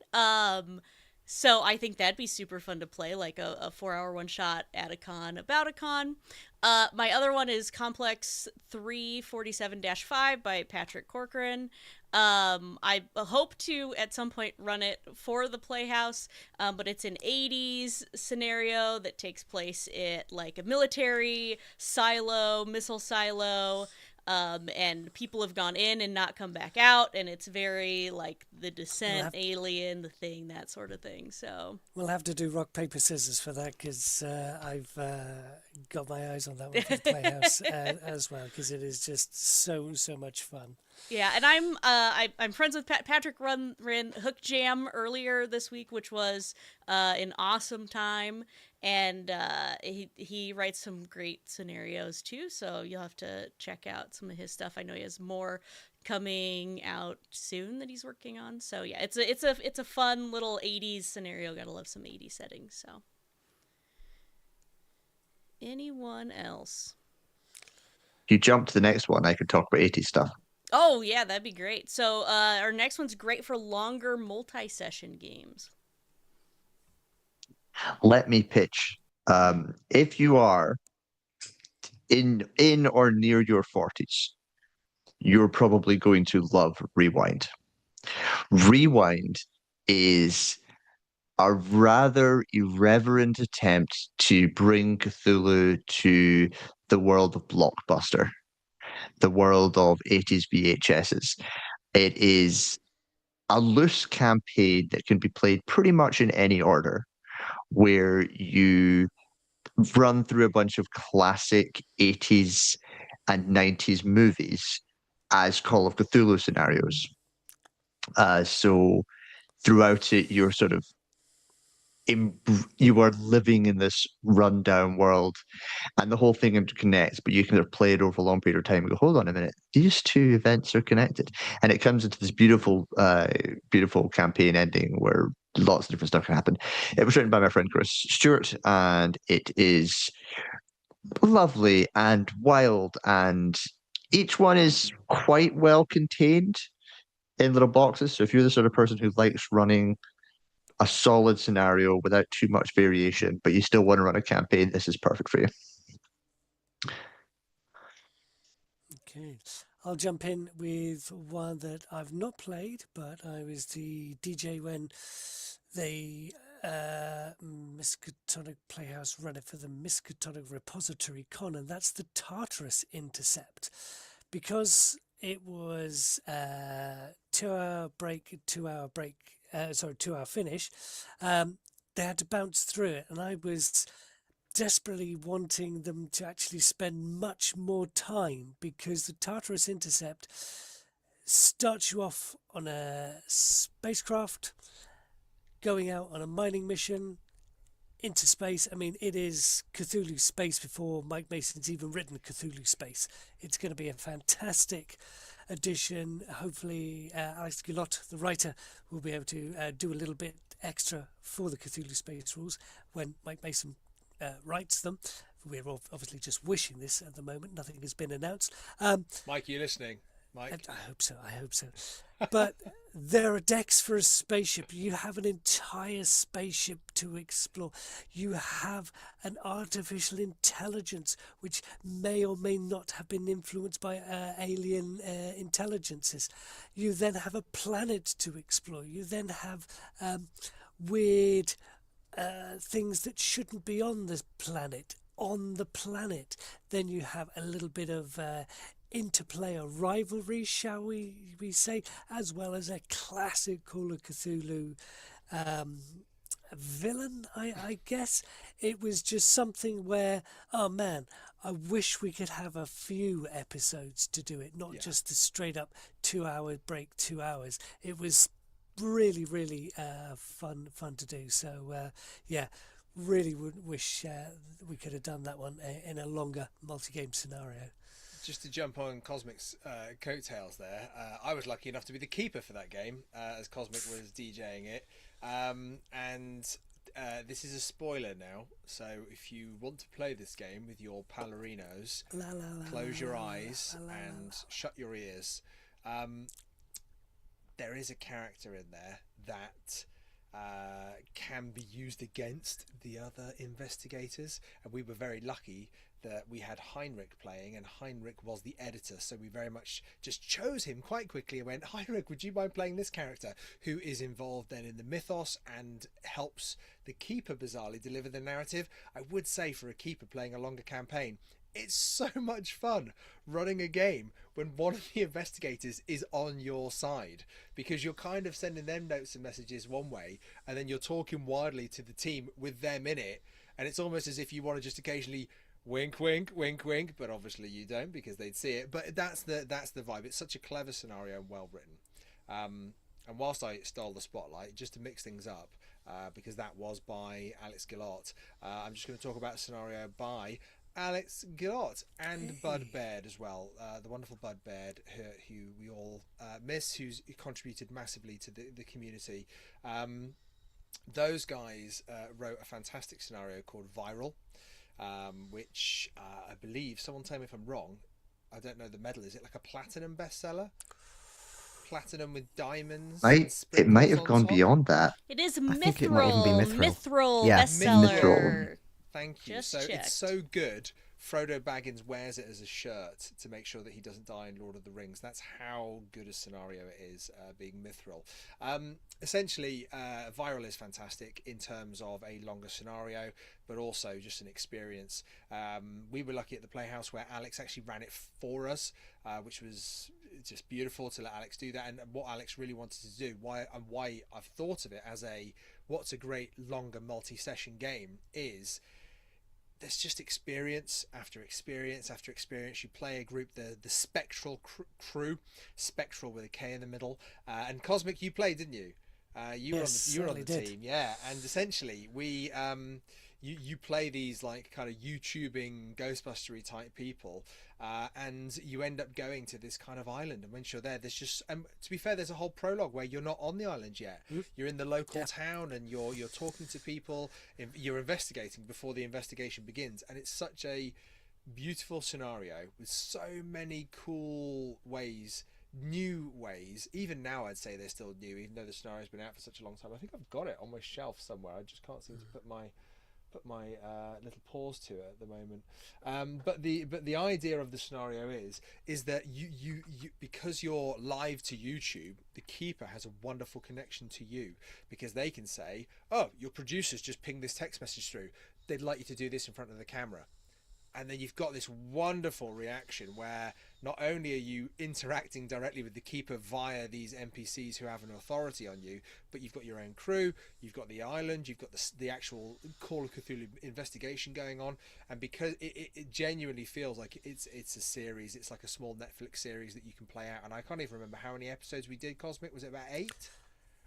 [SPEAKER 1] So I think that'd be super fun to play, like a 4-hour one shot at a con about a con. My other one is Complex 347-5 by Patrick Corcoran. I hope to at some point run it for the Playhouse, but it's an 80s scenario that takes place at like a military silo, missile silo, and people have gone in and not come back out, and it's very like the Descent, Alien, the Thing, that sort of thing. So
[SPEAKER 5] we'll have to do rock paper scissors for that, because I've got my eyes on that one for the Playhouse as well, because it is just so much fun.
[SPEAKER 1] Yeah, and I'm friends with Patrick. Ran Hook Jam earlier this week, which was an awesome time, and he writes some great scenarios too. So you'll have to check out some of his stuff. I know he has more coming out soon that he's working on. So yeah, it's a fun little 80s scenario. Gotta love some 80s settings. So anyone else?
[SPEAKER 3] If you jump to the next one, I could talk about 80s stuff.
[SPEAKER 1] Oh, yeah, that'd be great. So our next one's great for longer multi-session games.
[SPEAKER 3] Let me pitch. If you are in or near your 40s, you're probably going to love Rewind. Rewind is a rather irreverent attempt to bring Cthulhu to the world of Blockbuster, the world of 80s VHSs. It is a loose campaign that can be played pretty much in any order, where you run through a bunch of classic 80s and 90s movies as Call of Cthulhu scenarios. So throughout it, you're sort of you are living in this rundown world, and the whole thing interconnects, but you can play it over a long period of time and go, hold on a minute, these two events are connected. And it comes into this beautiful campaign ending where lots of different stuff can happen. It was written by my friend Chris Stewart, and it is lovely and wild, and each one is quite well contained in little boxes. So if you're the sort of person who likes running a solid scenario without too much variation, but you still want to run a campaign, this is perfect for you.
[SPEAKER 5] Okay, I'll jump in with one that I've not played, but I was the DJ when the Miskatonic Playhouse ran it for the Miskatonic Repository Con, and that's the Tartarus Intercept. Because it was 2-hour break, 2-hour finish, they had to bounce through it, and I was desperately wanting them to actually spend much more time, because the Tartarus Intercept starts you off on a spacecraft going out on a mining mission into space. I mean, it is Cthulhu Space before Mike Mason's even written Cthulhu Space. It's going to be a fantastic addition. Hopefully Alex Guillot, the writer, will be able to do a little bit extra for the Cthulhu Space rules when Mike Mason writes them. We're obviously just wishing this at the moment. Nothing has been announced.
[SPEAKER 2] Mike, you listening? Mike?
[SPEAKER 5] I hope so. But there are decks for a spaceship. You have an entire spaceship to explore. You have an artificial intelligence which may or may not have been influenced by alien intelligences. You then have a planet to explore. You then have weird things that shouldn't be on the planet. Then you have a little bit of interplayer rivalry, shall we say, as well as a classic Call of Cthulhu villain, I guess. It was just something where, oh man, I wish we could have a few episodes to do it, not just a straight up 2-hour break, 2 hours. It was really fun to do. So really would wish we could have done that one in a longer multi-game scenario.
[SPEAKER 2] just to jump on Cosmic's coattails there, I was lucky enough to be the keeper for that game as Cosmic was DJing it. And this is a spoiler now, so if you want to play this game with your Palorinos, close your eyes and shut your ears. There is a character in there that can be used against the other investigators, and we were very lucky that we had Heinrich playing, and Heinrich was the editor, so we very much just chose him quite quickly and went, Heinrich, would you mind playing this character, who is involved then in the mythos and helps the keeper bizarrely deliver the narrative. I would say for a keeper playing a longer campaign, it's so much fun running a game when one of the investigators is on your side, because you're kind of sending them notes and messages one way, and then you're talking wildly to the team with them in it, and it's almost as if you want to just occasionally wink, wink, wink, wink, but obviously you don't because they'd see it. But that's the vibe. It's such a clever scenario and well written. And whilst I stole the spotlight, just to mix things up, because that was by Alex Gillot, I'm just going to talk about a scenario by Alex Gillot and Bud Baird as well, the wonderful Bud Baird, who we all miss, who's contributed massively to the community. Those guys wrote a fantastic scenario called Viral, which I believe, someone tell me if I'm wrong, I don't know the medal, is it like a platinum bestseller? Platinum with diamonds?
[SPEAKER 3] It might have gone
[SPEAKER 2] top?
[SPEAKER 3] beyond that.
[SPEAKER 1] It is
[SPEAKER 4] I think it might even be
[SPEAKER 1] Mithril.
[SPEAKER 4] Mithril.
[SPEAKER 1] Mithril
[SPEAKER 4] Yeah,
[SPEAKER 1] bestseller.
[SPEAKER 3] Mithril.
[SPEAKER 2] Thank you.
[SPEAKER 1] Just
[SPEAKER 2] So
[SPEAKER 1] checked.
[SPEAKER 2] it's so good. Frodo Baggins wears it as a shirt to make sure that he doesn't die in Lord of the Rings. That's how good a scenario it is, being Mithril. Essentially, Viral is fantastic in terms of a longer scenario, but also just an experience. We were lucky at the Playhouse where Alex actually ran it for us, which was just beautiful to let Alex do that. And what Alex really wanted to do, why I've thought of it as what's a great longer multi-session game is, there's just experience after experience after experience. You play a group, the Spectral crew, Spectral with a K in the middle, and Cosmic, you played, didn't you? You were on the team, yeah. And essentially, you play these like kind of YouTubing Ghostbustery type people, and you end up going to this kind of island. And once you're there, there's just, to be fair, there's a whole prologue where you're not on the island yet. You're in the local town, and you're talking to people. You're investigating before the investigation begins, and it's such a beautiful scenario with so many cool ways. New ways. Even now I'd say they're still new, even though the scenario's been out for such a long time. I think I've got it on my shelf somewhere. I just can't seem to put my little pause to it at the moment. But the idea of the scenario is that you because you're live to YouTube, the keeper has a wonderful connection to you, because they can say, oh, your producers just pinged this text message through, they'd like you to do this in front of the camera. And then you've got this wonderful reaction where not only are you interacting directly with the keeper via these NPCs who have an authority on you, but you've got your own crew, you've got the island, you've got the actual Call of Cthulhu investigation going on. And because it genuinely feels like it's a series, it's like a small Netflix series that you can play out. And I can't even remember how many episodes we did, Cosmic. Was it about 8?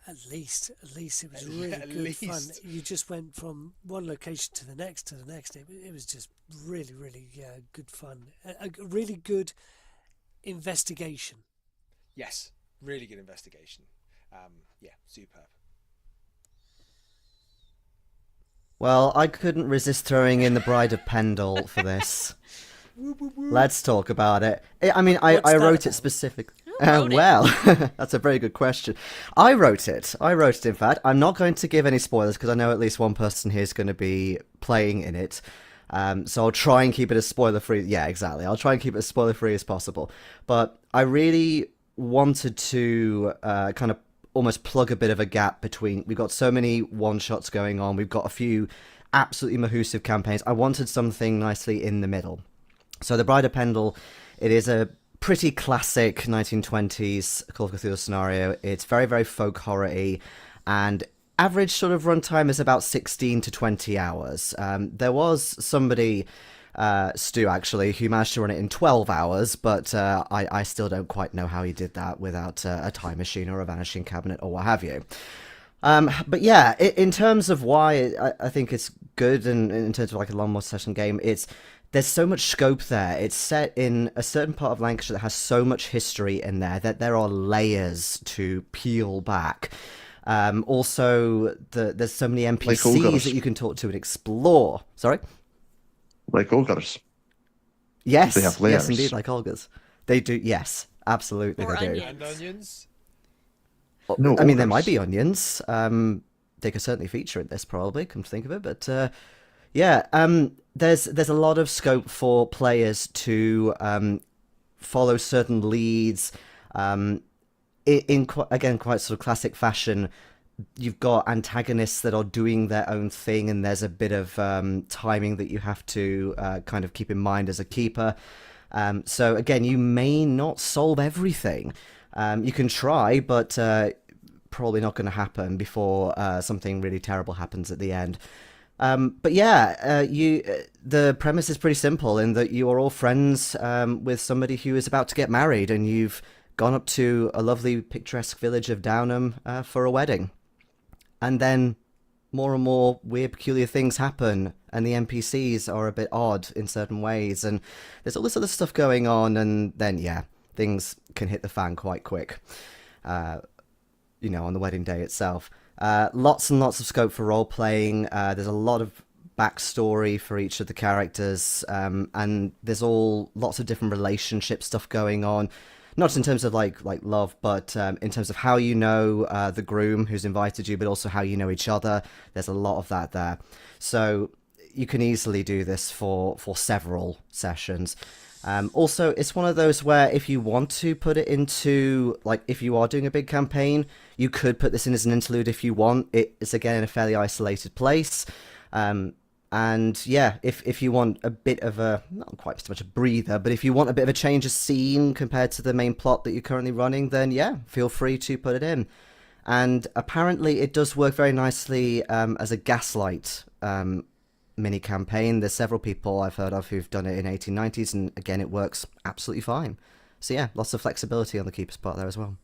[SPEAKER 5] At least it was really good fun. You just went from one location to the next. It was just really good fun. A really good investigation.
[SPEAKER 2] Yes, really good investigation. Yeah, superb.
[SPEAKER 4] Well, I couldn't resist throwing in the Bride of Pendle for this. Let's talk about it. I wrote it specifically. Well, that's a very good question. I wrote it, in fact. I'm not going to give any spoilers because I know at least one person here is going to be playing in it. So I'll try and keep it as spoiler-free. Yeah, exactly. I'll try and keep it as spoiler-free as possible. But I really wanted to kind of almost plug a bit of a gap between... We've got so many one-shots going on. We've got a few absolutely mahoosive campaigns. I wanted something nicely in the middle. So the Bride of Pendle, it is a pretty classic 1920s Call of Cthulhu scenario. It's very, very folk horror-y, and average sort of runtime is about 16 to 20 hours. There was somebody, Stu actually, who managed to run it in 12 hours, but I still don't quite know how he did that without a time machine or a vanishing cabinet or what have you. But yeah, in terms of why I think it's good, and in terms of like a long more session game, it's there's so much scope there. It's set in a certain part of Lancashire that has so much history in there that there are layers to peel back. Also, there's so many
[SPEAKER 3] Like
[SPEAKER 4] NPCs
[SPEAKER 3] ogres.
[SPEAKER 4] that you can talk to and explore. Sorry?
[SPEAKER 3] Like ogres.
[SPEAKER 4] Yes,
[SPEAKER 3] They have
[SPEAKER 4] yes,
[SPEAKER 3] layers.
[SPEAKER 4] indeed, like Olga's. They do, yes, absolutely
[SPEAKER 1] Or
[SPEAKER 4] they do.
[SPEAKER 1] onions.
[SPEAKER 2] And onions.
[SPEAKER 3] No,
[SPEAKER 4] I mean, there might
[SPEAKER 3] ogres.
[SPEAKER 4] be onions. They could certainly feature in this, probably, come to think of it. But yeah, there's a lot of scope for players to follow certain leads. Again, quite sort of classic fashion. You've got antagonists that are doing their own thing, and there's a bit of timing that you have to kind of keep in mind as a keeper. So again, you may not solve everything. You can try, but probably not going to happen before something really terrible happens at the end. But yeah, the premise is pretty simple in that you are all friends with somebody who is about to get married, and you've gone up to a lovely picturesque village of Downham for a wedding. And then more and more weird, peculiar things happen, and the NPCs are a bit odd in certain ways, and there's all this other stuff going on, and then, yeah, things can hit the fan quite quick, on the wedding day itself. Lots and lots of scope for role-playing. There's a lot of backstory for each of the characters, and there's lots of different relationship stuff going on. Not just in terms of like love, but in terms of how you know the groom who's invited you, but also how you know each other. There's a lot of that there. So you can easily do this for several sessions. Also, it's one of those where if you want to put it into, like, if you are doing a big campaign, you could put this in as an interlude if you want. It's, again, in a fairly isolated place. And yeah, if you want a bit of a, not quite so much a breather, but if you want a bit of a change of scene compared to the main plot that you're currently running, then yeah, feel free to put it in. And apparently it does work very nicely as a Gaslight mini campaign. There's several people I've heard of who've done it in 1890s, and again, it works absolutely fine. So yeah, lots of flexibility on the keeper's part there as well.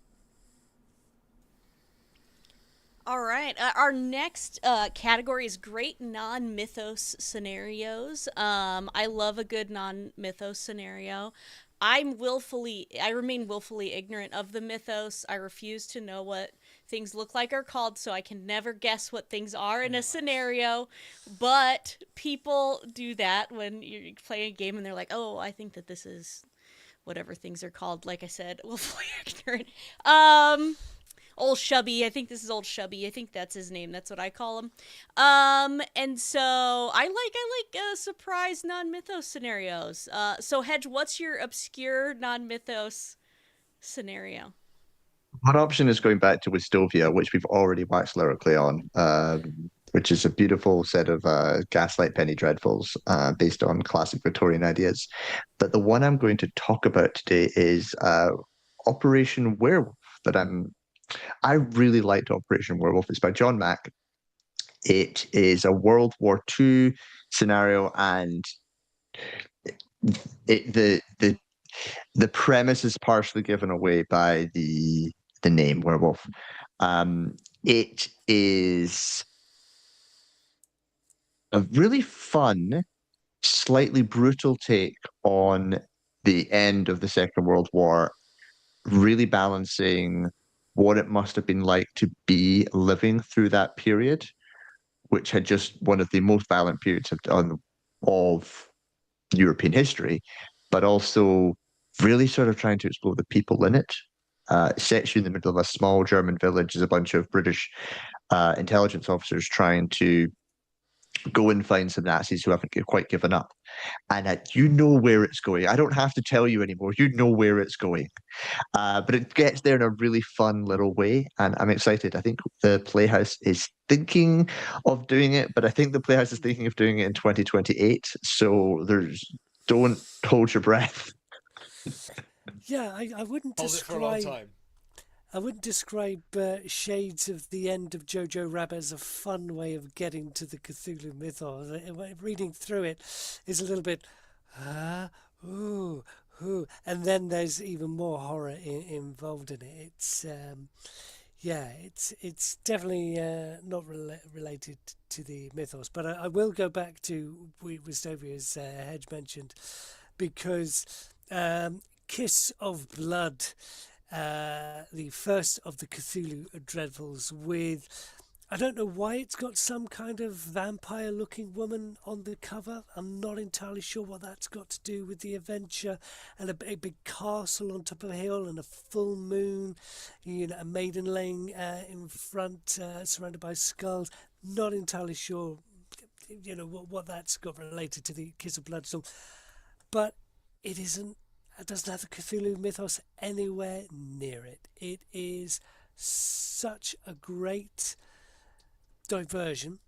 [SPEAKER 1] All right. Our next category is great non-mythos scenarios. I love a good non-mythos scenario. I remain willfully ignorant of the mythos. I refuse to know what things look like or called, so I can never guess what things are in a scenario. But people do that when you're playing a game and they're like, "Oh, I think that this is whatever things are called." Like I said, willfully ignorant. Old Shubby. I think this is Old Shubby. I think that's his name. That's what I call him. And so I like surprise non-mythos scenarios. So Hedge, what's your obscure non-mythos scenario?
[SPEAKER 3] One option is going back to Westovia, which we've already waxed lyrically on, which is a beautiful set of gaslight penny dreadfuls based on classic Victorian ideas. But the one I'm going to talk about today is Operation Werewolf that I really liked Operation Werewolf. It's by John Mack. It is a World War II scenario, and the premise is partially given away by the name werewolf. It is a really fun, slightly brutal take on the end of the Second World War, really balancing what it must have been like to be living through that period, which had just one of the most violent periods of European history, but also really sort of trying to explore the people in it. It sets you in the middle of a small German village. There's a bunch of British intelligence officers trying to go and find some Nazis who haven't quite given up. And you know where it's going. I don't have to tell you anymore. You know where it's going. But it gets there in a really fun little way, and I'm excited. I think the Playhouse is thinking of doing it, but I think the Playhouse is thinking of doing it in 2028. So don't hold your breath.
[SPEAKER 5] Yeah, I wouldn't
[SPEAKER 2] Hold it for a long
[SPEAKER 5] describe.
[SPEAKER 2] time.
[SPEAKER 5] I wouldn't describe Shades of the End of Jojo Rabbit as a fun way of getting to the Cthulhu mythos. Reading through it is a little bit, ooh, ooh, and then there's even more horror involved in it. It's, Yeah, it's definitely not related to the mythos, but I will go back to Westopia, as Hedge mentioned, because Kiss of Blood, the first of the Cthulhu Dreadfuls, with, I don't know why it's got some kind of vampire-looking woman on the cover. I'm not entirely sure what that's got to do with the adventure, and a big castle on top of a hill and a full moon, a maiden laying in front, surrounded by skulls. Not entirely sure, what that's got related to the Kiss of Blood song, but it isn't. It doesn't have the Cthulhu mythos anywhere near it. It is such a great diversion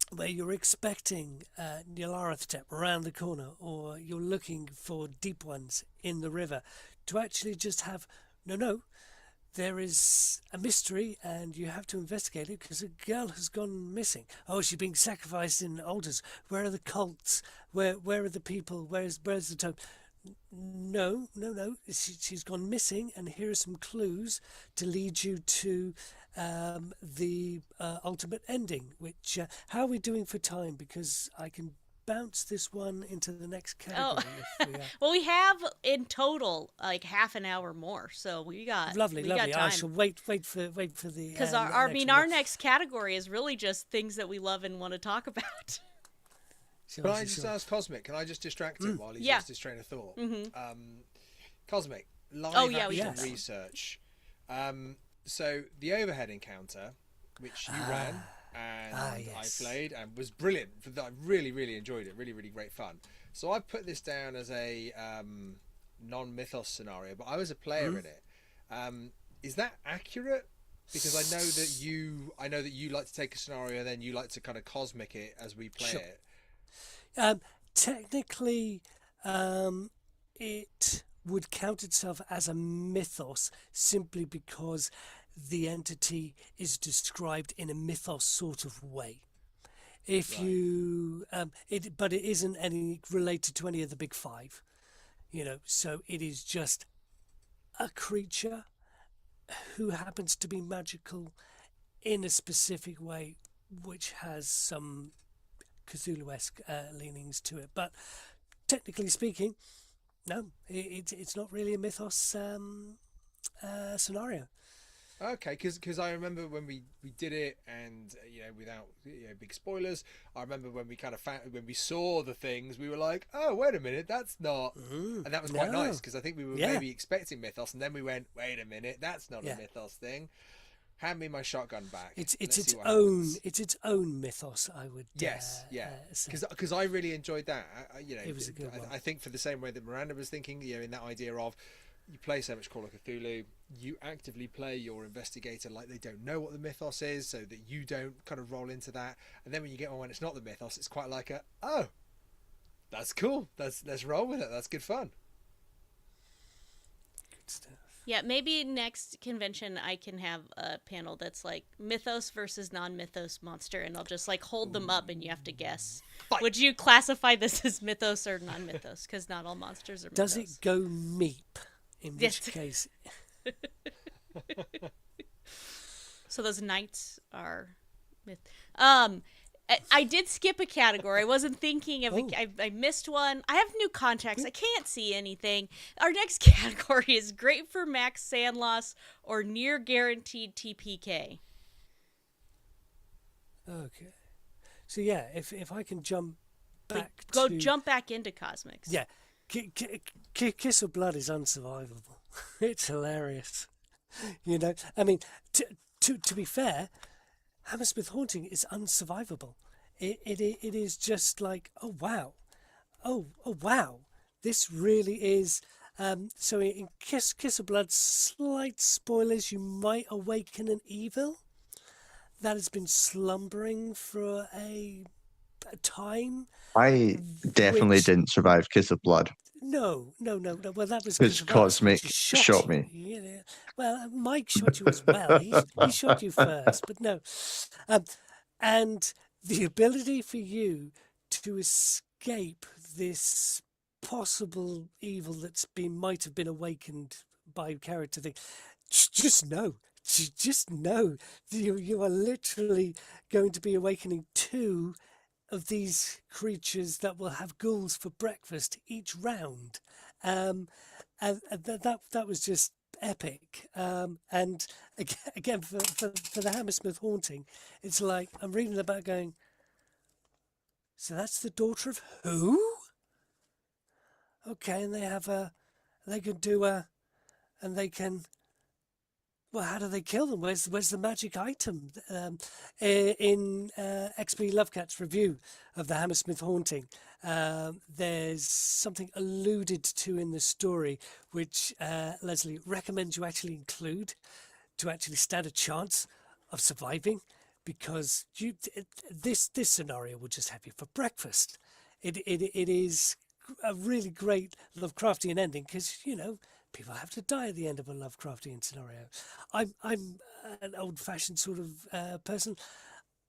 [SPEAKER 5] where you're expecting Nyarlathotep around the corner, or you're looking for deep ones in the river, to actually just have no, there is a mystery and you have to investigate it because a girl has gone missing. Oh, she's being sacrificed in altars. Where are the cults? Where are the people? Where's the tomb? No. She's gone missing, and here are some clues to lead you to the ultimate ending. Which how are we doing for time? Because I can bounce this one into the next category.
[SPEAKER 1] Well, we have in total like half an hour more, so we got
[SPEAKER 5] lovely.
[SPEAKER 1] Got time.
[SPEAKER 5] I shall wait for the,
[SPEAKER 1] because our next category is really just things that we love and want to talk about.
[SPEAKER 2] Can I just ask Cosmic? Can I just distract him while he lost his train of thought? Cosmic, live action research. So the overhead encounter, which you ran and I played and was brilliant. I really, really enjoyed it. Really, really great fun. So I put this down as a non-mythos scenario, but I was a player in it. Is that accurate? Because I know that you like to take a scenario and then you like to kind of cosmic it as we play it.
[SPEAKER 5] Technically, it would count itself as a mythos simply because the entity is described in a mythos sort of way. If you, but it isn't any related to any of the big five, So it is just a creature who happens to be magical in a specific way, which has some Cthulhu-esque leanings to it. But technically speaking, no, it's not really a mythos scenario.
[SPEAKER 2] Okay, because I remember when we did it, and without big spoilers, I remember when we kind of when we saw the things, we were like, oh, wait a minute, that's not, and that was quite nice, because I think we were maybe expecting mythos, and then we went, wait a minute, that's not a mythos thing. Hand me my shotgun back.
[SPEAKER 5] It's its own mythos, I would.
[SPEAKER 2] Because I really enjoyed that.
[SPEAKER 5] It was a good one.
[SPEAKER 2] I think for the same way that Miranda was thinking, in that idea of, you play so much Call of Cthulhu, you actively play your investigator like they don't know what the mythos is, so that you don't kind of roll into that. And then when you get one when it's not the mythos, it's quite like that's cool. Let's roll with it. That's good fun.
[SPEAKER 5] Good stuff.
[SPEAKER 1] Yeah, maybe next convention I can have a panel that's like mythos versus non-mythos monster, and I'll just like hold them up and you have to guess. Fight. Would you classify this as mythos or non-mythos? Because not all monsters are mythos.
[SPEAKER 5] Does it go meep? In which case...
[SPEAKER 1] So those knights are myth. I did skip a category. I wasn't thinking of I missed one. I have new contacts. I can't see anything. Our next category is great for max sand loss or near guaranteed TPK.
[SPEAKER 5] Okay. So yeah, if I can jump back
[SPEAKER 1] jump back into Cosmics.
[SPEAKER 5] Yeah. Kiss of Blood is unsurvivable. It's hilarious. I mean, to be fair, Hammersmith Haunting is unsurvivable. It is just like, oh wow, this really is. So in Kiss of Blood, slight spoilers, you might awaken an evil that has been slumbering for a time.
[SPEAKER 3] I definitely didn't survive Kiss of Blood.
[SPEAKER 5] No. Well, that was
[SPEAKER 3] because Cosmic shot me.
[SPEAKER 5] Yeah. Well, Mike shot you as well. He shot you first, but no. And the ability for you to escape this possible evil might have been awakened by character thing, just know, just know, you are literally going to be awakening two of these creatures that will have ghouls for breakfast each round. Um, and that was just epic. And again, for the Hammersmith haunting, it's like I'm reading about going, so that's the daughter of who? Okay, and they can do and they can. Well, how do they kill them? Where's the magic item? In XP Lovecat's review of the Hammersmith haunting, there's something alluded to in the story, which Leslie recommends you actually include to actually stand a chance of surviving, because this scenario will just have you for breakfast. It is a really great Lovecraftian ending, because people have to die at the end of a Lovecraftian scenario. I'm an old-fashioned sort of person.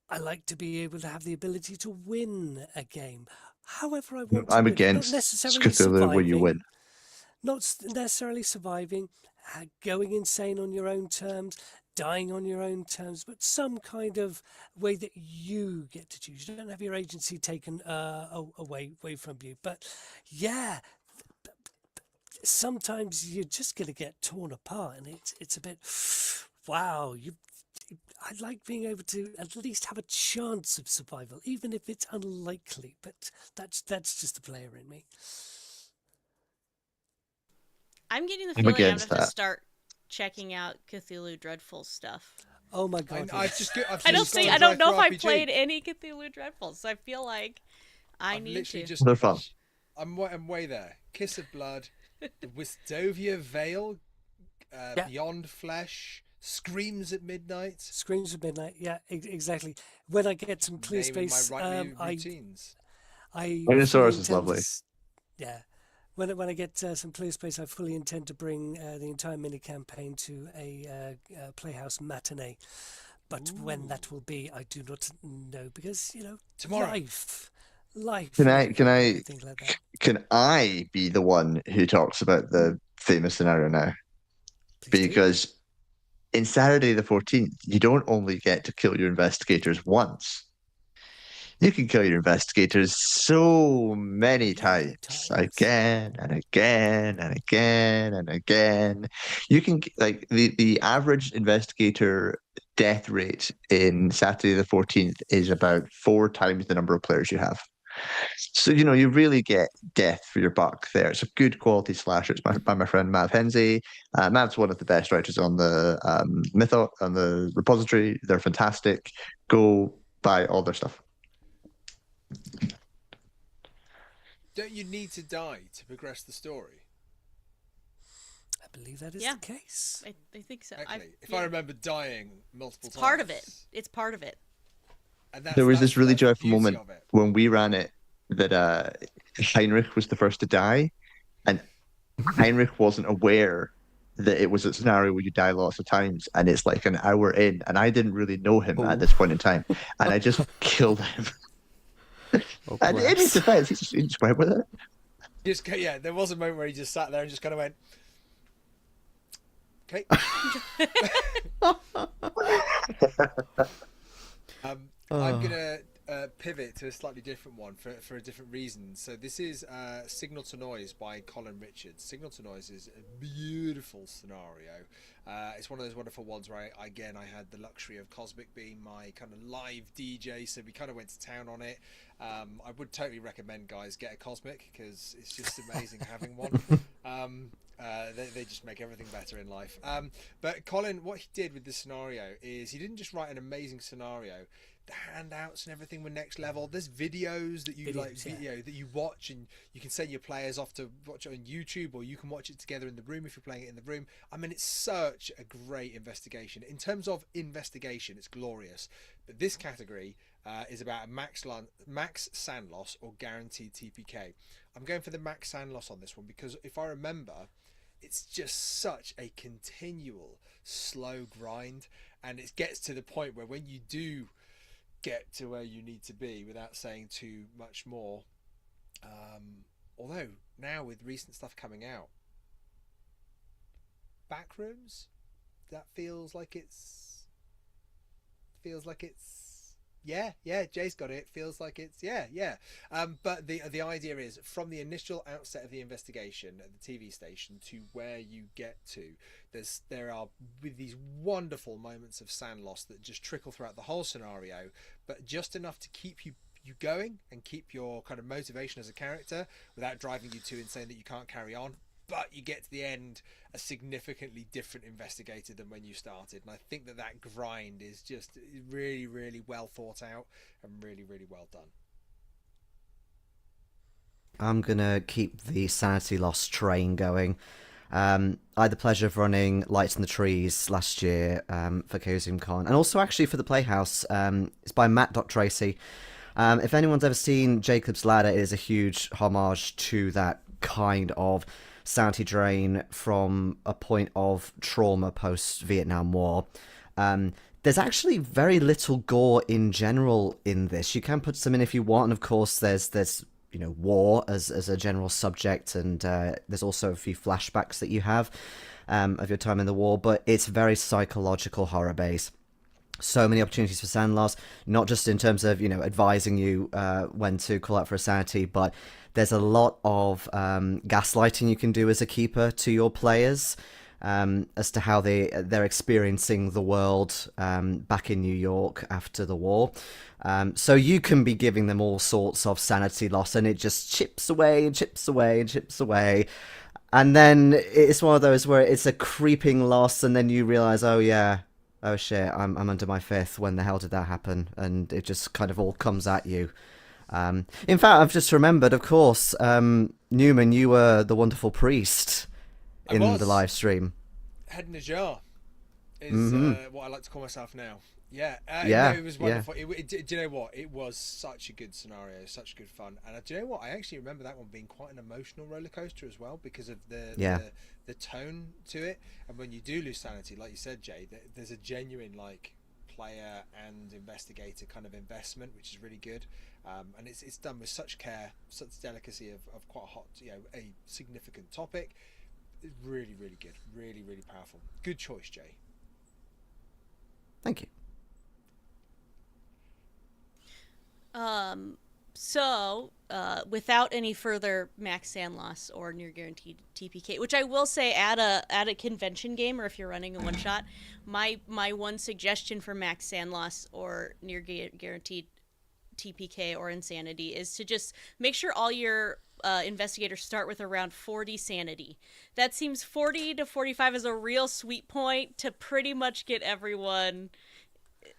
[SPEAKER 5] I like to be able to have the ability to win a game, however I want to
[SPEAKER 3] I'm
[SPEAKER 5] win it. Not
[SPEAKER 3] against
[SPEAKER 5] necessarily
[SPEAKER 3] Cthulhu where you
[SPEAKER 5] surviving,
[SPEAKER 3] win.
[SPEAKER 5] not necessarily surviving, going insane on your own terms, dying on your own terms, but some kind of way that you get to choose. You don't have your agency taken away from you. But yeah, sometimes you're just going to get torn apart, and it's a bit, wow. I like being able to at least have a chance of survival, even if it's unlikely. But that's just the player in me.
[SPEAKER 1] I'm getting the
[SPEAKER 3] I'm
[SPEAKER 1] feeling I'm gonna
[SPEAKER 3] against
[SPEAKER 1] have to
[SPEAKER 3] that.
[SPEAKER 1] start checking out Cthulhu Dreadful stuff.
[SPEAKER 5] Oh my god!
[SPEAKER 2] I've just I've
[SPEAKER 1] I don't
[SPEAKER 2] just
[SPEAKER 1] see.
[SPEAKER 2] gone
[SPEAKER 1] I don't know if I
[SPEAKER 2] RPG.
[SPEAKER 1] played any Cthulhu Dreadful, so I feel like I
[SPEAKER 2] I've
[SPEAKER 1] need
[SPEAKER 2] literally
[SPEAKER 1] to.
[SPEAKER 2] just.
[SPEAKER 3] They're fun.
[SPEAKER 2] I'm way there. Kiss of Blood, the Wisdovia Vale,
[SPEAKER 5] Yeah.
[SPEAKER 2] Beyond Flesh, Screams at Midnight.
[SPEAKER 5] Screams of Midnight. Yeah, exactly. When I get some clear
[SPEAKER 2] Naming
[SPEAKER 5] space,
[SPEAKER 2] my routines.
[SPEAKER 5] I fully
[SPEAKER 3] Dinosaurs is
[SPEAKER 5] intend to.
[SPEAKER 3] lovely.
[SPEAKER 5] Yeah. When I get some clear space, I fully intend to bring the entire mini campaign to a Playhouse matinee. But when that will be, I do not know, because
[SPEAKER 2] Tomorrow.
[SPEAKER 5] life,
[SPEAKER 3] Can
[SPEAKER 5] and
[SPEAKER 3] I
[SPEAKER 5] everything like that.
[SPEAKER 3] can I be the one who talks about the famous scenario now?
[SPEAKER 5] Please do.
[SPEAKER 3] Because in Saturday the 14th, you don't only get to kill your investigators once. You can kill your investigators so many
[SPEAKER 5] Many
[SPEAKER 3] times,
[SPEAKER 5] times.
[SPEAKER 3] again and again and again and again. You can, like, the average investigator death rate in Saturday the 14th is about 4 times the number of players you have. So, you really get death for your buck there. It's a good quality slasher. It's by my friend Mav Henze. Mav's one of the best writers on the on the repository. They're fantastic. Go buy all their stuff.
[SPEAKER 2] Don't you need to die to progress the story?
[SPEAKER 5] I believe that is
[SPEAKER 1] Yeah.
[SPEAKER 5] the case.
[SPEAKER 1] I think so.
[SPEAKER 2] Actually, if I remember dying multiple times.
[SPEAKER 1] Part of it. It's part of it.
[SPEAKER 2] And that's,
[SPEAKER 3] There was this really
[SPEAKER 2] that's the
[SPEAKER 3] joyful
[SPEAKER 2] beauty
[SPEAKER 3] moment
[SPEAKER 2] of it.
[SPEAKER 3] when we ran it that Heinrich was the first to die, and Heinrich wasn't aware that it was a scenario where you die lots of times, and it's like an hour in, and I didn't really know him at this point in time, and I just killed him.
[SPEAKER 4] Oh,
[SPEAKER 3] And in his
[SPEAKER 4] bless.
[SPEAKER 3] defense, he just went with it.
[SPEAKER 2] Yeah, there was a moment where he just sat there and just kind of went, okay. I'm going to pivot to a slightly different one for a different reason. So this is Signal to Noise by Colin Richards. Signal to Noise is a beautiful scenario. It's one of those wonderful ones where, I had the luxury of Cosmic being my kind of live DJ, so we kind of went to town on it. I would totally recommend, guys, get a Cosmic, because it's just amazing having one. They just make everything better in life. But Colin, what he did with this scenario is he didn't just write an amazing scenario. The handouts and everything were next level. There's videos that you that you watch, and you can send your players off to watch it on YouTube, or you can watch it together in the room if you're playing it in the room. I mean, it's such a great investigation. In terms of investigation, it's glorious. But this category is about a max sand loss or guaranteed TPK. I'm going for the max sand loss on this one, because if I remember, it's just such a continual slow grind, and it gets to the point where when you do get to where you need to be, without saying too much more, although now with recent stuff coming out, Backrooms, that feels like it's yeah, Jay's got it. Feels like it's yeah. But the idea is, from the initial outset of the investigation at the TV station to where you get to, there are with these wonderful moments of sand loss that just trickle throughout the whole scenario, but just enough to keep you going and keep your kind of motivation as a character without driving you too insane that you can't carry on. But you get to the end a significantly different investigator than when you started, and I think that grind is just really, really well thought out and really, really well done.
[SPEAKER 4] I'm gonna keep the sanity loss train going. I had the pleasure of running Lights in the Trees last year for KozumeCon, and also actually for the Playhouse. It's by Matt.Tracy. If anyone's ever seen Jacob's Ladder, it is a huge homage to that kind of sanity drain from a point of trauma post-Vietnam War. There's actually very little gore in general in this. You can put some in if you want, and of course there's war as a general subject, and there's also a few flashbacks that you have of your time in the war, but it's very psychological horror based. So many opportunities for sand loss, not just in terms of advising you when to call out for a sanity, but there's a lot of gaslighting you can do as a keeper to your players as to how they're experiencing the world back in New York after the war. So you can be giving them all sorts of sanity loss, and it just chips away and chips away and chips away. And then it's one of those where it's a creeping loss, and then you realize, oh yeah, oh shit, I'm under my fifth. When the hell did that happen? And it just kind of all comes at you. In fact, I've just remembered, of course, Newman, you were the wonderful priest in the live stream.
[SPEAKER 2] Head in a jar is what I like to call myself now. Yeah, it was wonderful. Yeah. Do you know what? It was such a good scenario, such good fun. And do you know what? I actually remember that one being quite an emotional roller coaster as well, because of the tone to it. And when you do lose sanity, like you said, Jay, there's a genuine player and investigator kind of investment, which is really good. And it's done with such care, such delicacy of quite a hot, a significant topic. It's really, really good, really, really powerful. Good choice, Jay.
[SPEAKER 4] Thank you.
[SPEAKER 1] So without any further max sand loss or near guaranteed TPK, which I will say add a convention game, or if you're running a one shot, my one suggestion for max sand loss or near guaranteed TPK or insanity is to just make sure all your investigators start with around 40 sanity. That seems 40 to 45 is a real sweet point to pretty much get everyone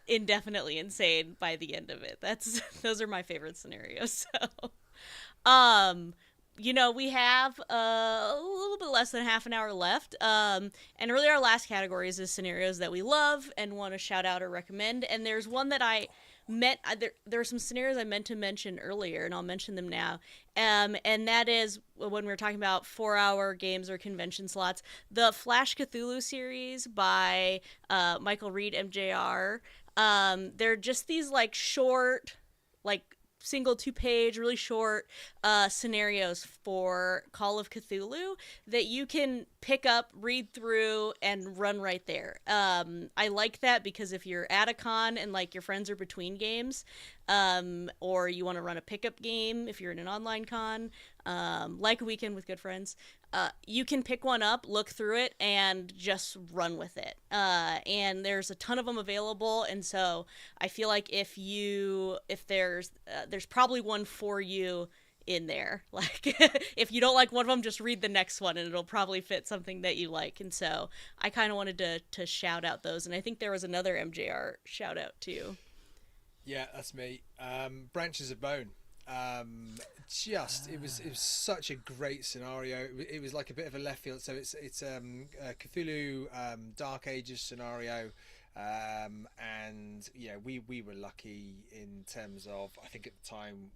[SPEAKER 1] indefinitely insane by the end of it. Those are my favorite scenarios. So we have a little bit less than half an hour left, and really our last category is the scenarios that we love and want to shout out or recommend. And there's one that I meant, there are some scenarios I meant to mention earlier, and I'll mention them now. And that is when we were talking about 4-hour games or convention slots, the Flash Cthulhu series by Michael Reed, MJR. They're just these short, single 2-page, really short scenarios for Call of Cthulhu that you can pick up, read through, and run right there. I like that because if you're at a con and your friends are between games, or you want to run a pickup game if you're in an online con, like a weekend with good friends, you can pick one up, look through it, and just run with it. And there's a ton of them available, and so I feel like if there's probably one for you in there. If you don't like one of them, just read the next one, and it'll probably fit something that you like. And so I kind of wanted to shout out those, and I think there was another MJR shout out too.
[SPEAKER 2] Yeah, that's me. Branches of Bone. It was such a great scenario. It was like a bit of a left field. So it's a Cthulhu Dark Ages scenario, and we were lucky in terms of, I think at the time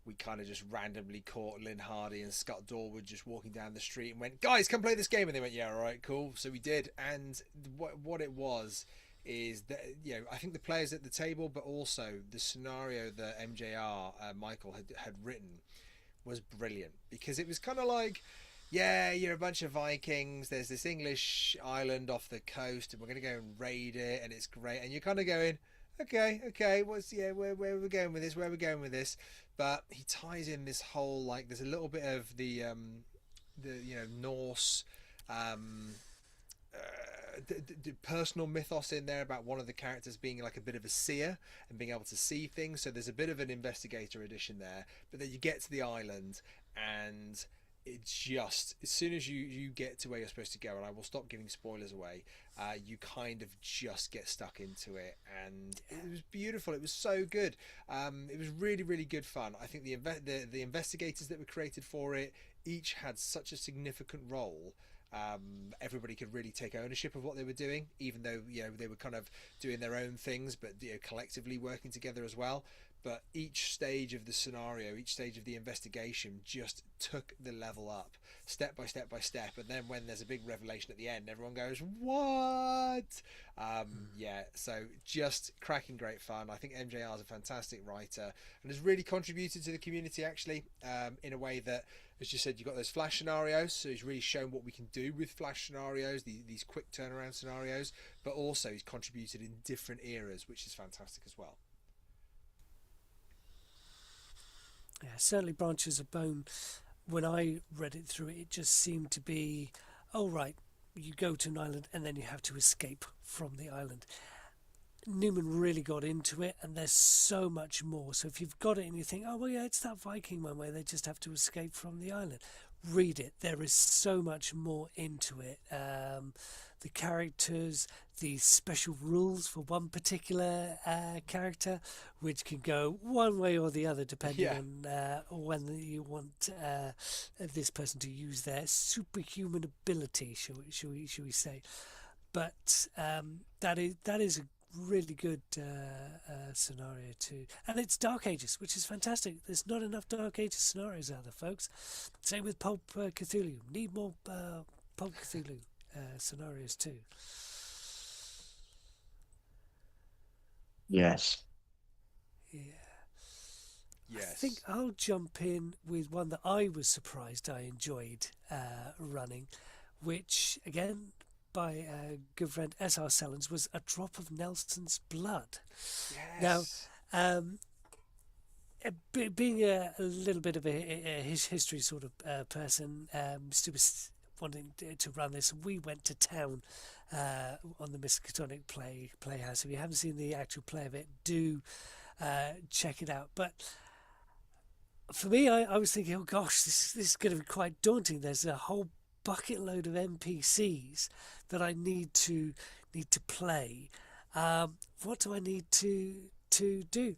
[SPEAKER 2] we kind of just randomly caught Lynn Hardy and Scott Dorwood just walking down the street and went, "Guys, come play this game," and they went, "Yeah, all right, cool." So we did, and what it was is that I think the players at the table, but also the scenario that MJR Michael had written was brilliant, because it was kind of yeah, you're a bunch of Vikings. There's this English island off the coast, and we're gonna go and raid it, and it's great. And you're kind of going, okay, where are we going with this? Where are we going with this? But he ties in this whole like, there's a little bit of the Norse. Um, the personal mythos in there about one of the characters being like a bit of a seer and being able to see things. So there's a bit of an investigator edition there. But then you get to the island, and it's just as soon as you get to where you're supposed to go, and I will stop giving spoilers away, you kind of just get stuck into it, and it was beautiful. It was so good. It was really, really good fun. I think the investigators that were created for it each had such a significant role. Everybody could really take ownership of what they were doing, even though they were kind of doing their own things, but collectively working together as well. But each stage of the scenario, each stage of the investigation just took the level up step by step by step. And then when there's a big revelation at the end, everyone goes, what? Yeah, so just cracking great fun. I think MJR is a fantastic writer and has really contributed to the community, actually, in a way that, as you said, you've got those flash scenarios, so he's really shown what we can do with flash scenarios, these quick turnaround scenarios, but also he's contributed in different eras, which is fantastic as well.
[SPEAKER 5] Yeah, certainly Branches of Bone, when I read it through, it just seemed to be, oh right, you go to an island and then you have to escape from the island. Newman really got into it, and there's so much more. So if you've got it and you think, oh well, yeah, it's that Viking one where they just have to escape from the island, read it. There is so much more into it. The characters, the special rules for one particular character, which can go one way or the other depending on when you want this person to use their superhuman ability, shall we say. But that is a really good scenario too, and it's Dark Ages, which is fantastic. There's not enough Dark Ages scenarios out there, folks. Same with Pulp Cthulhu. Need more Pulp Cthulhu scenarios too.
[SPEAKER 3] Yes.
[SPEAKER 5] Yeah.
[SPEAKER 2] Yes.
[SPEAKER 5] I think I'll jump in with one that I was surprised I enjoyed running, which again, by good friend S.R. Sellens, was A Drop of Nelson's Blood.
[SPEAKER 2] Yes.
[SPEAKER 5] Now, being a little bit of a history sort of person, Stu was wanting to run this. We went to town on the Miskatonic Playhouse. If you haven't seen the actual play of it, do check it out. But for me, I was thinking, oh gosh, this is going to be quite daunting. There's a whole bucket load of NPCs that I need to play. What do I need to do?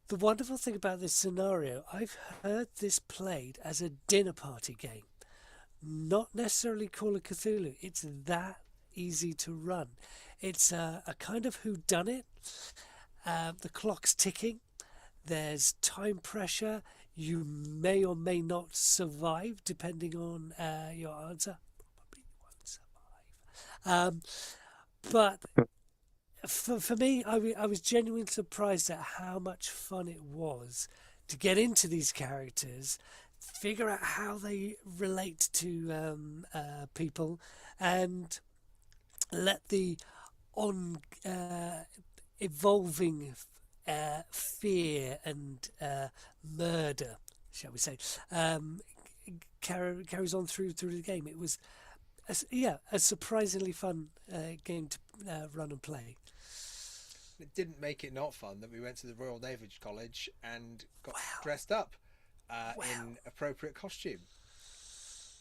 [SPEAKER 5] The wonderful thing about this scenario, I've heard this played as a dinner party game, not necessarily Call of Cthulhu. It's that easy to run. It's a kind of whodunit. The clock's ticking. There's time pressure. You may or may not survive, depending on your answer. Probably won't survive. But for me, I was genuinely surprised at how much fun it was to get into these characters, figure out how they relate to people, and let the evolving fear and murder, shall we say, carries on through the game. It was a surprisingly fun game to run and play.
[SPEAKER 2] It didn't make it not fun that we went to the Royal Naval College and got dressed up in appropriate costume.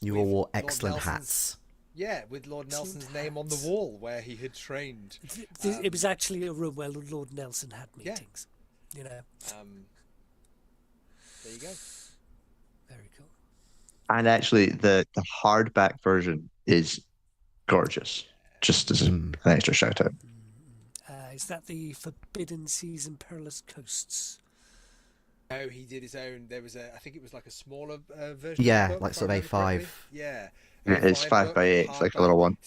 [SPEAKER 4] You all wore
[SPEAKER 2] Lord
[SPEAKER 4] excellent
[SPEAKER 2] Nelson's-
[SPEAKER 4] hats.
[SPEAKER 2] Yeah, with Lord Nelson's name on the wall where he had trained.
[SPEAKER 5] It was actually a room where Lord Nelson had meetings.
[SPEAKER 2] Yeah.
[SPEAKER 5] You know.
[SPEAKER 2] There you go.
[SPEAKER 5] Very cool.
[SPEAKER 3] And actually, the hardback version is gorgeous. Just as an extra shout out.
[SPEAKER 5] Is that the Forbidden Seas and Perilous Coasts?
[SPEAKER 2] Oh, he did his own. There was I think it was like a smaller version.
[SPEAKER 4] Yeah,
[SPEAKER 2] of the book,
[SPEAKER 4] like
[SPEAKER 2] if I
[SPEAKER 4] sort of
[SPEAKER 2] remember
[SPEAKER 4] A5.
[SPEAKER 2] correctly. Yeah.
[SPEAKER 3] It's 5x8. It's like a little one.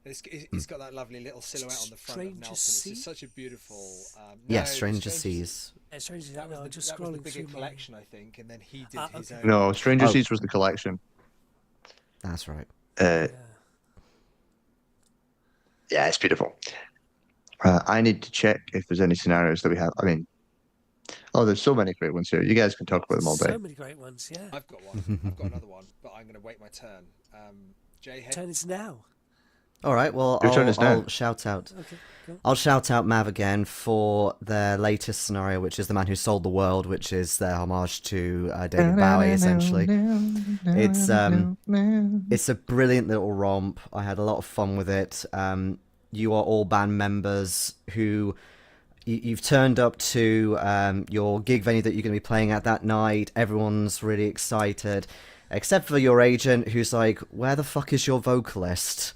[SPEAKER 2] It's got that lovely little silhouette on the front of
[SPEAKER 5] Stranger
[SPEAKER 2] Nelson. It's
[SPEAKER 5] Sea?
[SPEAKER 2] just such a beautiful.
[SPEAKER 4] Yeah, Stranger Seas.
[SPEAKER 5] Strangely,
[SPEAKER 2] That was,
[SPEAKER 5] just
[SPEAKER 2] that was the
[SPEAKER 5] scrolling
[SPEAKER 2] bigger
[SPEAKER 5] through
[SPEAKER 2] collection, I think, and then he did his
[SPEAKER 5] okay.
[SPEAKER 2] own.
[SPEAKER 3] No, Stranger
[SPEAKER 4] Oh.
[SPEAKER 3] Seas was the collection.
[SPEAKER 4] That's right.
[SPEAKER 3] Uh, yeah, it's beautiful. I need to check if there's any scenarios that we have. I mean, oh, there's so many great ones here. You guys can talk about them all day.
[SPEAKER 5] So many great ones, yeah.
[SPEAKER 2] I've got one. I've got another one, but I'm going to wait my turn. Jay, Hedge.
[SPEAKER 5] Turn is now.
[SPEAKER 4] All right. Well,
[SPEAKER 3] Your turn is now.
[SPEAKER 4] I'll shout out.
[SPEAKER 5] Okay, go on.
[SPEAKER 4] I'll shout out Mav again for their latest scenario, which is The Man Who Sold the World, which is their homage to David Bowie, essentially. It's a brilliant little romp. I had a lot of fun with it. You are all band members who you've turned up to your gig venue that you're going to be playing at that night. Everyone's really excited, except for your agent, who's like, "Where the fuck is your vocalist?"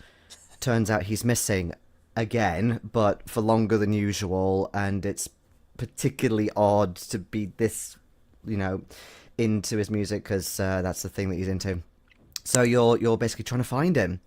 [SPEAKER 4] Turns out he's missing again, but for longer than usual, and it's particularly odd to be this, into his music, because that's the thing that he's into. So you're basically trying to find him,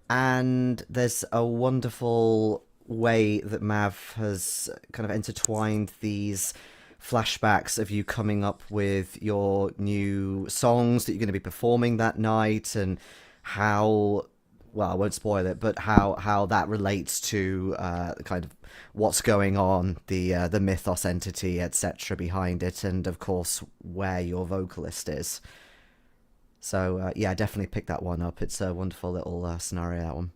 [SPEAKER 4] and there's a wonderful way that Mav has kind of intertwined these flashbacks of you coming up with your new songs that you're going to be performing that night, and how, well, I won't spoil it, but how that relates to kind of what's going on, the mythos entity, etc. behind it, and of course where your vocalist is. So yeah, definitely pick that one up. It's a wonderful little scenario, that one.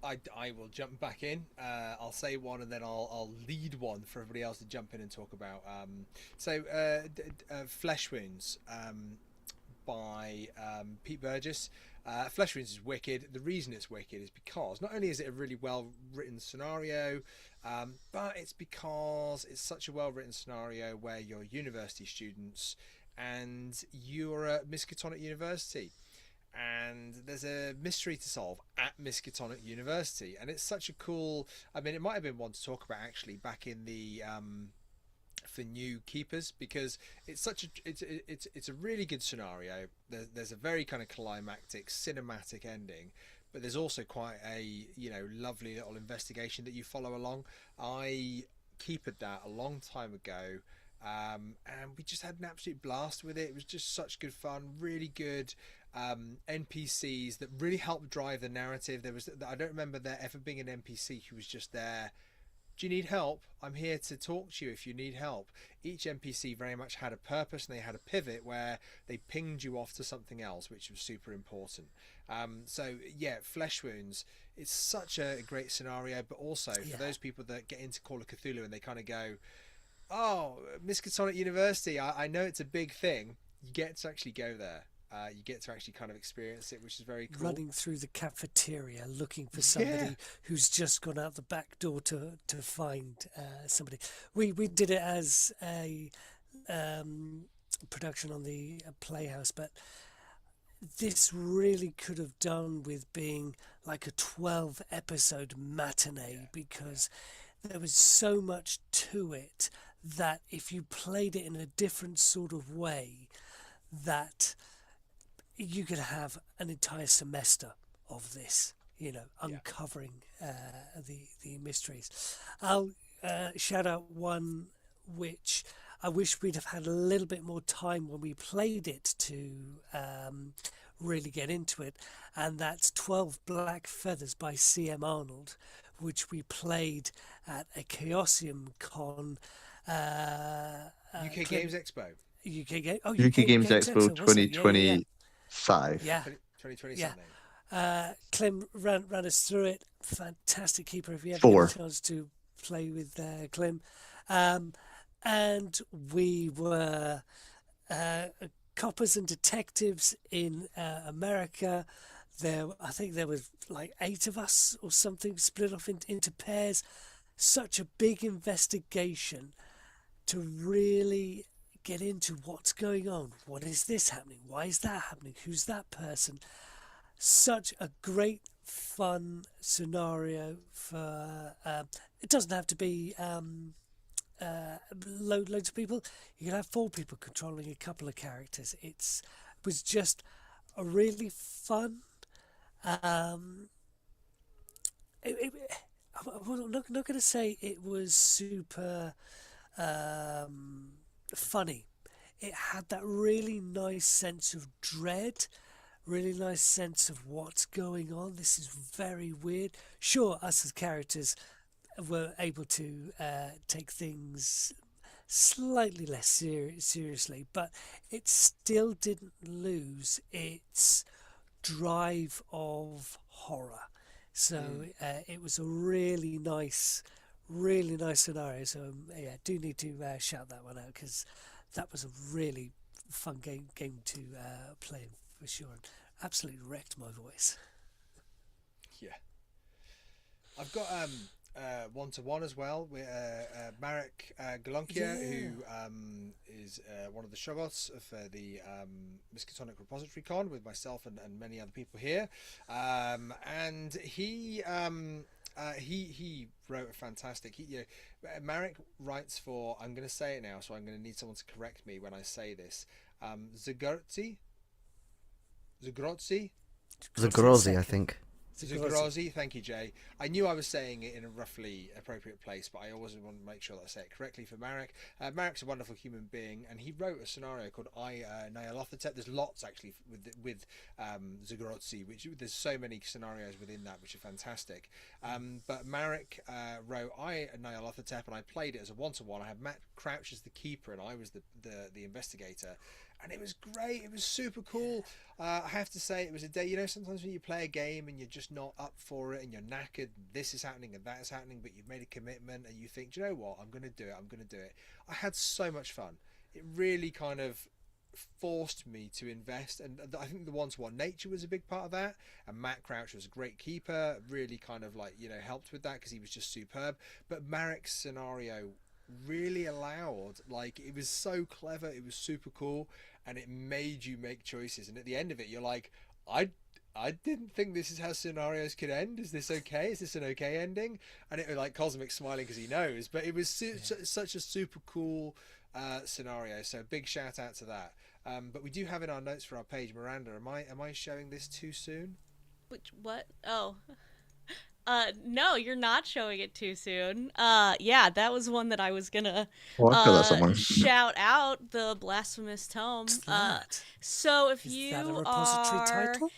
[SPEAKER 2] I will jump back in. I'll say one, and then I'll lead one for everybody else to jump in and talk about. Flesh Wounds. By Pete Burgess. Flesh Wounds is wicked. The reason it's wicked is because not only is it a really well written scenario, but it's because it's such a well written scenario where you're university students and you're at Miskatonic University, and there's a mystery to solve at Miskatonic University, and it's such a cool. I mean, it might have been one to talk about actually back in the. For new keepers, because it's such a it's a really good scenario. There's a very kind of climactic cinematic ending, but there's also quite a lovely little investigation that you follow along. I keepered that a long time ago, and we just had an absolute blast with it. It was just such good fun, really good NPCs that really helped drive the narrative. I don't remember there ever being an NPC who was just there. Do you need help? I'm here to talk to you if you need help. Each NPC very much had a purpose, and they had a pivot where they pinged you off to something else, which was super important. So yeah, Flesh Wounds, it's such a great scenario, but also for those people that get into Call of Cthulhu and they kind of go, oh, Miskatonic University, I know it's a big thing. You get to actually go there. You get to actually kind of experience it, which is very cool.
[SPEAKER 5] Running through the cafeteria looking for somebody who's just gone out the back door to find somebody. We did it as a production on the Playhouse, but this really could have done with being like a 12 episode matinee, because there was so much to it that if you played it in a different sort of way, that you could have an entire semester of this, uncovering the mysteries. I'll shout out one which I wish we'd have had a little bit more time when we played it to really get into it, and that's 12 Black Feathers by C.M. Arnold, which we played at a Chaosium Con.
[SPEAKER 2] UK Games Expo.
[SPEAKER 5] UK
[SPEAKER 3] Games Expo 2020.
[SPEAKER 5] Yeah.
[SPEAKER 2] 2020
[SPEAKER 5] yeah.
[SPEAKER 2] something.
[SPEAKER 5] Clem ran us through it. Fantastic keeper if you ever
[SPEAKER 3] 4.
[SPEAKER 5] get a chance to play with Clem. And we were coppers and detectives in America. I think there was like 8 of us or something, split off into pairs. Such a big investigation to really get into what's going on. What is this happening? Why is that happening? Who's that person? Such a great fun scenario for it doesn't have to be loads of people. You can have 4 people controlling a couple of characters. It was just a really fun I'm not going to say it was super funny. it had that really nice sense of dread, really nice sense of what's going on. This is very weird. Sure, us as characters were able to take things slightly less seriously, but it still didn't lose its drive of horror. So it was a really nice scenario. So yeah, do need to shout that one out, because that was a really fun game to play for sure. And absolutely wrecked my voice.
[SPEAKER 2] Yeah. I've got one-to-one as well with Marek Golonkia, who is one of the shogots of the Miskatonic Repository Con, with myself and many other people here, and he wrote a fantastic. Marek writes for, I'm going to say it now, so I'm going to need someone to correct me when I say this. Zagrozi,
[SPEAKER 4] I think.
[SPEAKER 2] Zagrozi, thank you, Jay. I knew I was saying it in a roughly appropriate place, but I always want to make sure that I say it correctly for Marek. Marek's a wonderful human being, and he wrote a scenario called I Nyarlathotep. There's lots actually with Zagrozi, which there's so many scenarios within that which are fantastic. But Marek wrote I Nyarlathotep, and I played it as a one-to-one. I had Matt Crouch as the keeper, and I was the investigator. And it was great. It was super cool. I have to say, it was a day, sometimes when you play a game and you're just not up for it and you're knackered, this is happening and that is happening, but you've made a commitment and you think, do you know what, I'm going to do it. I had so much fun. It really kind of forced me to invest, and I think the one-to-one nature was a big part of that, and Matt Crouch was a great keeper, really kind of helped with that because he was just superb. But Marek's scenario really allowed, it was so clever, it was super cool, and it made you make choices, and at the end of it you're like, I didn't think this is how scenarios could end. Is this okay? Is this an okay ending? And it was like Cosmic smiling because he knows, but it was such a super cool scenario, so big shout out to that. But we do have in our notes for our page, Miranda, am I showing this too soon?
[SPEAKER 1] What? Oh. No, you're not showing it too soon. Yeah, that was one that I was gonna shout out, the Blasphemous Tome. So if you
[SPEAKER 5] that a repository title?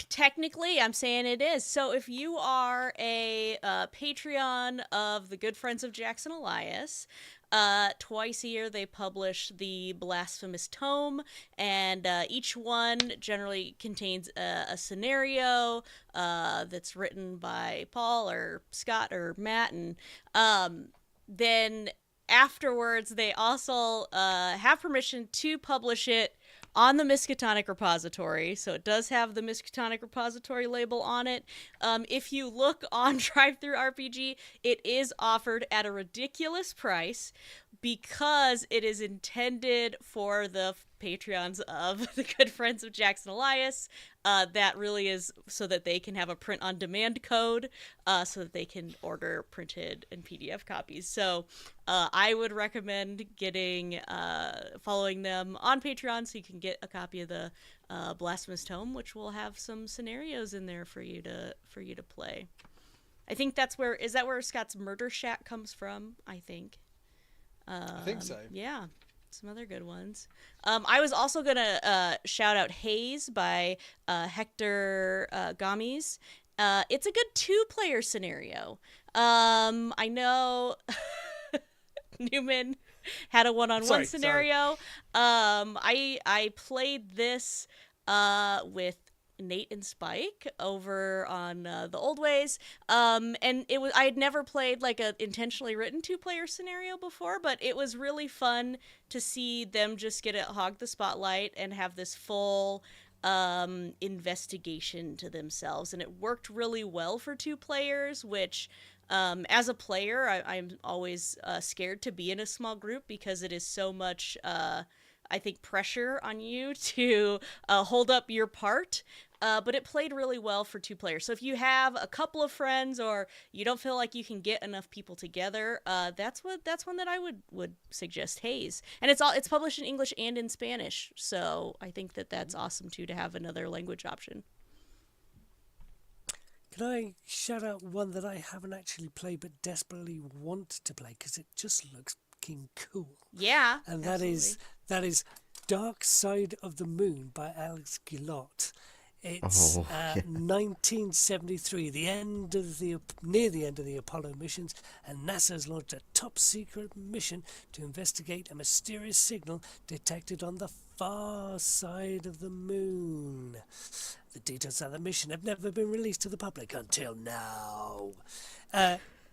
[SPEAKER 1] Technically, I'm saying it is. So if you are a Patreon of the Good Friends of Jackson Elias, twice a year they publish the Blasphemous Tome, and each one generally contains a scenario that's written by Paul or Scott or Matt, and then afterwards they also have permission to publish it on the Miskatonic Repository, so it does have the Miskatonic Repository label on it. If you look on DriveThruRPG, it is offered at a ridiculous price because it is intended for the Patreons of the Good Friends of Jackson Elias. That really is so that they can have a print-on-demand code, so that they can order printed and PDF copies. So I would recommend following them on Patreon so you can get a copy of the Blasphemous Tome, which will have some scenarios in there for you to play. I think is that where Scott's Murder Shack comes from? I think so. Yeah. Some other good ones. I was also going to shout out Haze by Hector Gomes. It's a good 2-player scenario. I know Newman had a one-on-one scenario. I played this with Nate and Spike over on the Old Ways, and I had never played a intentionally written 2-player scenario before, but it was really fun to see them just hog the spotlight and have this full investigation to themselves, and it worked really well for 2 players, which as a player I'm always scared to be in a small group because it is so much I think pressure on you to hold up your part. But it played really well for 2 players. So if you have a couple of friends or you don't feel like you can get enough people together, that's one that I would suggest, Haze. And it's published in English and in Spanish. So I think that's awesome too, to have another language option.
[SPEAKER 5] Can I shout out one that I haven't actually played but desperately want to play because it just looks fucking cool?
[SPEAKER 1] Yeah,
[SPEAKER 5] and that is Dark Side of the Moon by Alex Gillot. It's 1973, near the end of the Apollo missions, and NASA has launched a top-secret mission to investigate a mysterious signal detected on the far side of the moon. The details of the mission have never been released to the public until now.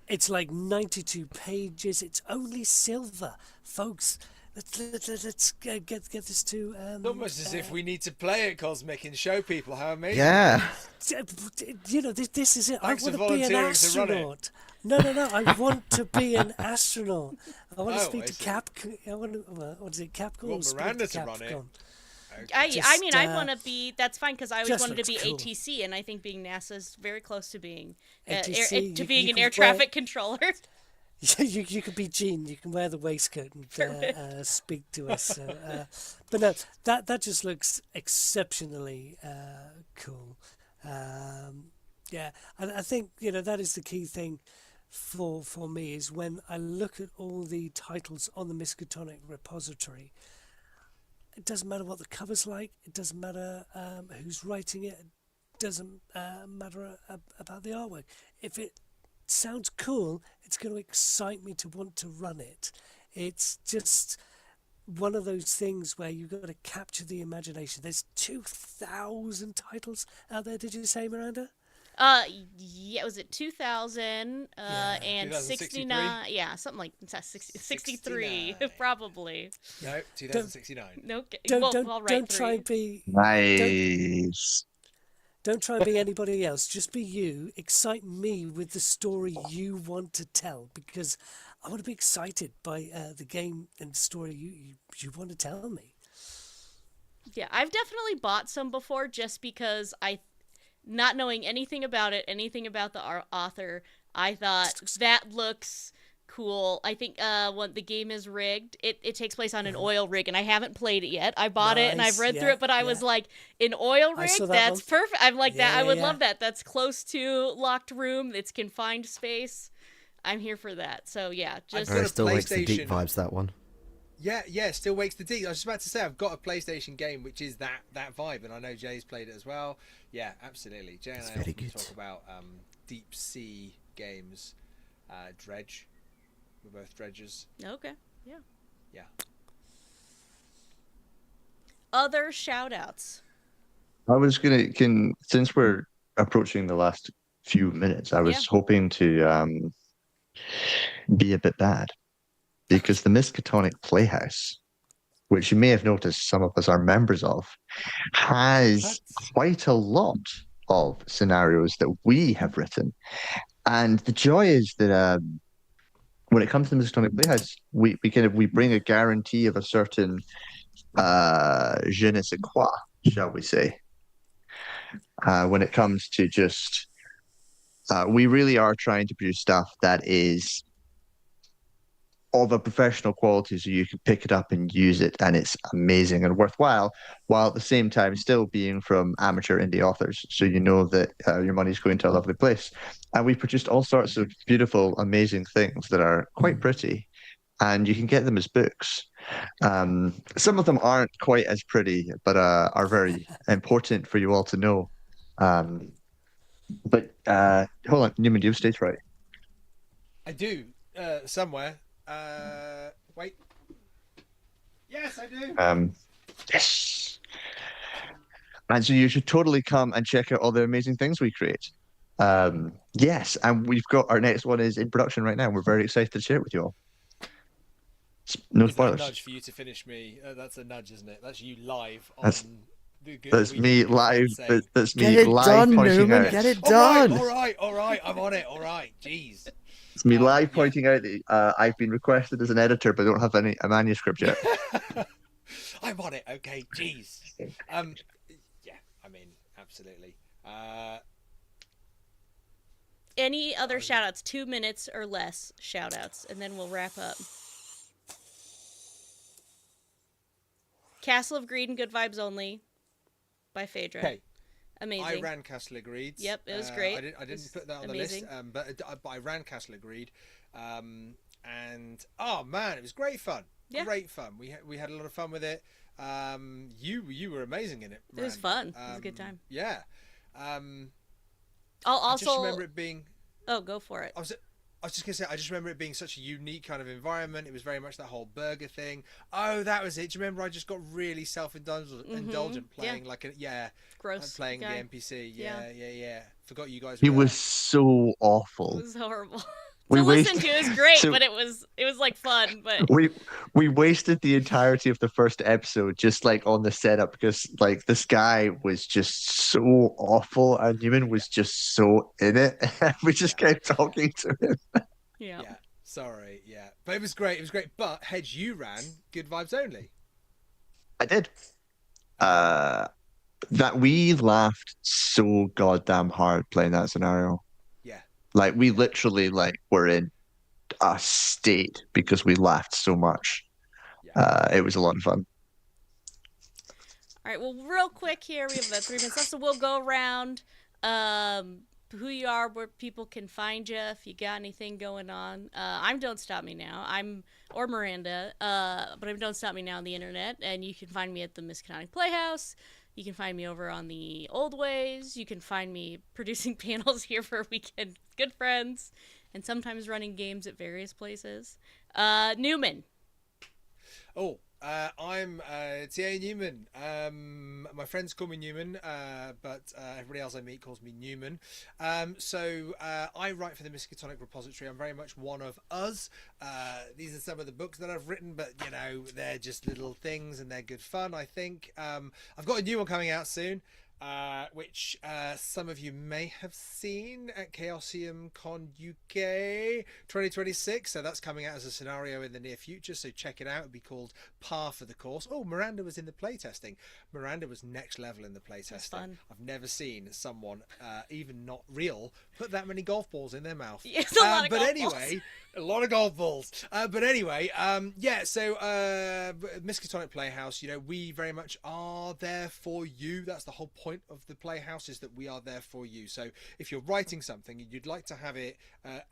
[SPEAKER 5] It's like 92 pages. It's only silver, folks. Let's get this to.
[SPEAKER 2] It's almost as if we need to play it, Cosmic, and show people how amazing.
[SPEAKER 4] Yeah.
[SPEAKER 5] You know, this is it.
[SPEAKER 2] Thanks
[SPEAKER 5] I
[SPEAKER 2] for
[SPEAKER 5] want to be an
[SPEAKER 2] volunteering to run it.
[SPEAKER 5] astronaut. No. I want to be an astronaut. I want to speak to
[SPEAKER 2] see.
[SPEAKER 5] Cap. I want to. What is it? Capcom.
[SPEAKER 2] You want Miranda to run it?
[SPEAKER 1] I
[SPEAKER 2] Okay.
[SPEAKER 1] mean, I want to be. That's fine because I always
[SPEAKER 5] just
[SPEAKER 1] wanted to be
[SPEAKER 5] looks cool.
[SPEAKER 1] ATC, and I think being NASA is very close to being
[SPEAKER 5] ATC,
[SPEAKER 1] to being
[SPEAKER 5] you
[SPEAKER 1] an
[SPEAKER 5] can
[SPEAKER 1] air traffic controller.
[SPEAKER 5] You could be Jean. You can wear the waistcoat and speak to us. So, but no, that just looks exceptionally cool. Yeah, and I think that is the key thing for me is when I look at all the titles on the Miskatonic Repository. It doesn't matter what the cover's like. It doesn't matter who's writing it. It doesn't matter about the artwork. If it sounds cool, it's going to excite me to want to run it. It's just one of those things where you've got to capture the imagination. There's 2,000 titles out there, did you say, Miranda?
[SPEAKER 1] Yeah, was it 2000 and 69? Yeah, something like 63 probably.
[SPEAKER 2] No, 2069.
[SPEAKER 1] No,
[SPEAKER 5] Don't try and be
[SPEAKER 3] Nice.
[SPEAKER 5] Don't try and be anybody else. Just be you. Excite me with the story you want to tell, because I want to be excited by the game and the story you want to tell me.
[SPEAKER 1] Yeah, I've definitely bought some before just because not knowing anything about it, anything about the author, I thought that looks cool. I think when the game is rigged, it takes place on an oil rig, and I haven't played it yet. I bought it and I've read through it, but I was like, an oil rig? That's perfect. I'm like that. I would love that. That's close to locked room. It's confined space. I'm here for that. So yeah, just
[SPEAKER 2] I've got
[SPEAKER 4] It
[SPEAKER 2] a
[SPEAKER 4] still wakes the
[SPEAKER 2] PlayStation.
[SPEAKER 4] deep vibes, that one.
[SPEAKER 2] Yeah, it still wakes the deep. I was just about to say, I've got a PlayStation game which is that vibe, and I know Jay's played it as well. Yeah, absolutely. Jay and I often talk about deep sea games. Dredge. We're both dredgers.
[SPEAKER 1] okay. Yeah.
[SPEAKER 2] Yeah.
[SPEAKER 1] Other shout-outs.
[SPEAKER 3] I was since we're approaching the last few minutes, I was hoping to be a bit bad, because the Miskatonic Playhouse, which you may have noticed some of us are members of, has quite a lot of scenarios that we have written. And the joy is that when it comes to the Miskatonic Playhouse, we bring a guarantee of a certain je ne sais quoi, shall we say, when it comes to just we really are trying to produce stuff that is of a professional quality, so you can pick it up and use it, and it's amazing and worthwhile, while at the same time still being from amateur indie authors, so you know that your money's going to a lovely place. And we've produced all sorts of beautiful, amazing things that are quite pretty, and you can get them as books. Some of them aren't quite as pretty, but are very important for you all to know. But hold on, Newman, do you have stage right?
[SPEAKER 2] I do, somewhere. Wait. Yes, I do.
[SPEAKER 3] Yes. And so you should totally come and check out all the amazing things we create. Yes, and we've got our next one is in production right now. We're very excited to share it with you all. No
[SPEAKER 2] Is that a
[SPEAKER 3] spoilers.
[SPEAKER 2] nudge for you to finish me? That's a nudge, isn't it? That's you live on.
[SPEAKER 3] That's me live. That's me
[SPEAKER 4] Get it
[SPEAKER 3] live
[SPEAKER 4] done,
[SPEAKER 3] pointing
[SPEAKER 4] Newman.
[SPEAKER 3] out.
[SPEAKER 4] Get it done.
[SPEAKER 2] All right. I'm on it. All right. Jeez.
[SPEAKER 3] It's me live pointing out that I've been requested as an editor, but don't have a manuscript yet.
[SPEAKER 2] I'm on it. Okay. Jeez. Yeah. I mean, absolutely.
[SPEAKER 1] Any other shout-outs? 2 minutes or less shout-outs, and then we'll wrap up. Castle of Greed and Good Vibes Only by Phaedra.
[SPEAKER 2] Okay.
[SPEAKER 1] Amazing.
[SPEAKER 2] I ran Castle Agreed.
[SPEAKER 1] Yep, it was great.
[SPEAKER 2] I didn't put that on
[SPEAKER 1] amazing.
[SPEAKER 2] the list, but I ran Castle Agreed, and oh man, it was great fun.
[SPEAKER 1] Yeah.
[SPEAKER 2] Great fun. We had a lot of fun with it. You were amazing in it.
[SPEAKER 1] It was fun. It was a good time.
[SPEAKER 2] Yeah.
[SPEAKER 1] I'll
[SPEAKER 2] I
[SPEAKER 1] also
[SPEAKER 2] just remember it being.
[SPEAKER 1] Oh, go for it.
[SPEAKER 2] I was just gonna say, I just remember it being such a unique kind of environment. It was very much that whole burger thing. Oh, that was it. Do you remember? I just got really self-indulgent playing
[SPEAKER 1] Gross
[SPEAKER 2] playing
[SPEAKER 1] guy.
[SPEAKER 2] the NPC. Yeah. Forgot you guys.
[SPEAKER 3] He
[SPEAKER 2] were
[SPEAKER 3] was
[SPEAKER 2] there.
[SPEAKER 3] so awful.
[SPEAKER 1] It was horrible.
[SPEAKER 3] We
[SPEAKER 1] To listen
[SPEAKER 3] wasted-
[SPEAKER 1] to is great,
[SPEAKER 3] so-
[SPEAKER 1] but it was like fun. But
[SPEAKER 3] We wasted the entirety of the first episode just like on the setup because like this guy was just so awful and Newman was just so in it. We just kept talking to him.
[SPEAKER 1] yeah.
[SPEAKER 2] Yeah. Sorry. Yeah. But it was great. It was great. But Hedge, you ran good vibes only.
[SPEAKER 3] I did. That we laughed so goddamn hard playing that scenario.
[SPEAKER 2] Yeah.
[SPEAKER 3] Like we literally like were in a state because we laughed so much.
[SPEAKER 2] Yeah.
[SPEAKER 3] It was a lot of fun.
[SPEAKER 1] All right. Well, real quick here, we have about 3 minutes left, so we'll go around. Who you are, where people can find you, if you got anything going on. I'm Don't Stop Me Now. Or Miranda, but I'm Don't Stop Me Now on the internet, and you can find me at the Miskatonic Playhouse. You can find me over on the Old Ways. You can find me producing panels here for Weekend with Good Friends, and sometimes running games at various places. Newman.
[SPEAKER 2] Oh, I'm T.A. Newman. My friends call me Newman, but everybody else I meet calls me Newman. So I write for the Miskatonic Repository. I'm very much one of us. These are some of the books that I've written, but you know, they're just little things and they're good fun, I think. I've got a new one coming out soon. Which some of you may have seen at Chaosium Con UK 2026. So that's coming out as a scenario in the near future. So check it out. It'll be called Par for the Course. Oh, Miranda was in the playtesting. Miranda was next level in the playtesting.
[SPEAKER 1] Fun.
[SPEAKER 2] I've never seen someone, even not real, put that many golf balls in their mouth.
[SPEAKER 1] Yes, a lot of
[SPEAKER 2] but
[SPEAKER 1] golf
[SPEAKER 2] anyway,
[SPEAKER 1] balls.
[SPEAKER 2] a lot of golf balls. But anyway, so Miskatonic Playhouse, you know, we very much are there for you. That's the whole point of the Playhouse, is that we are there for you. So if you're writing something and you'd like to have it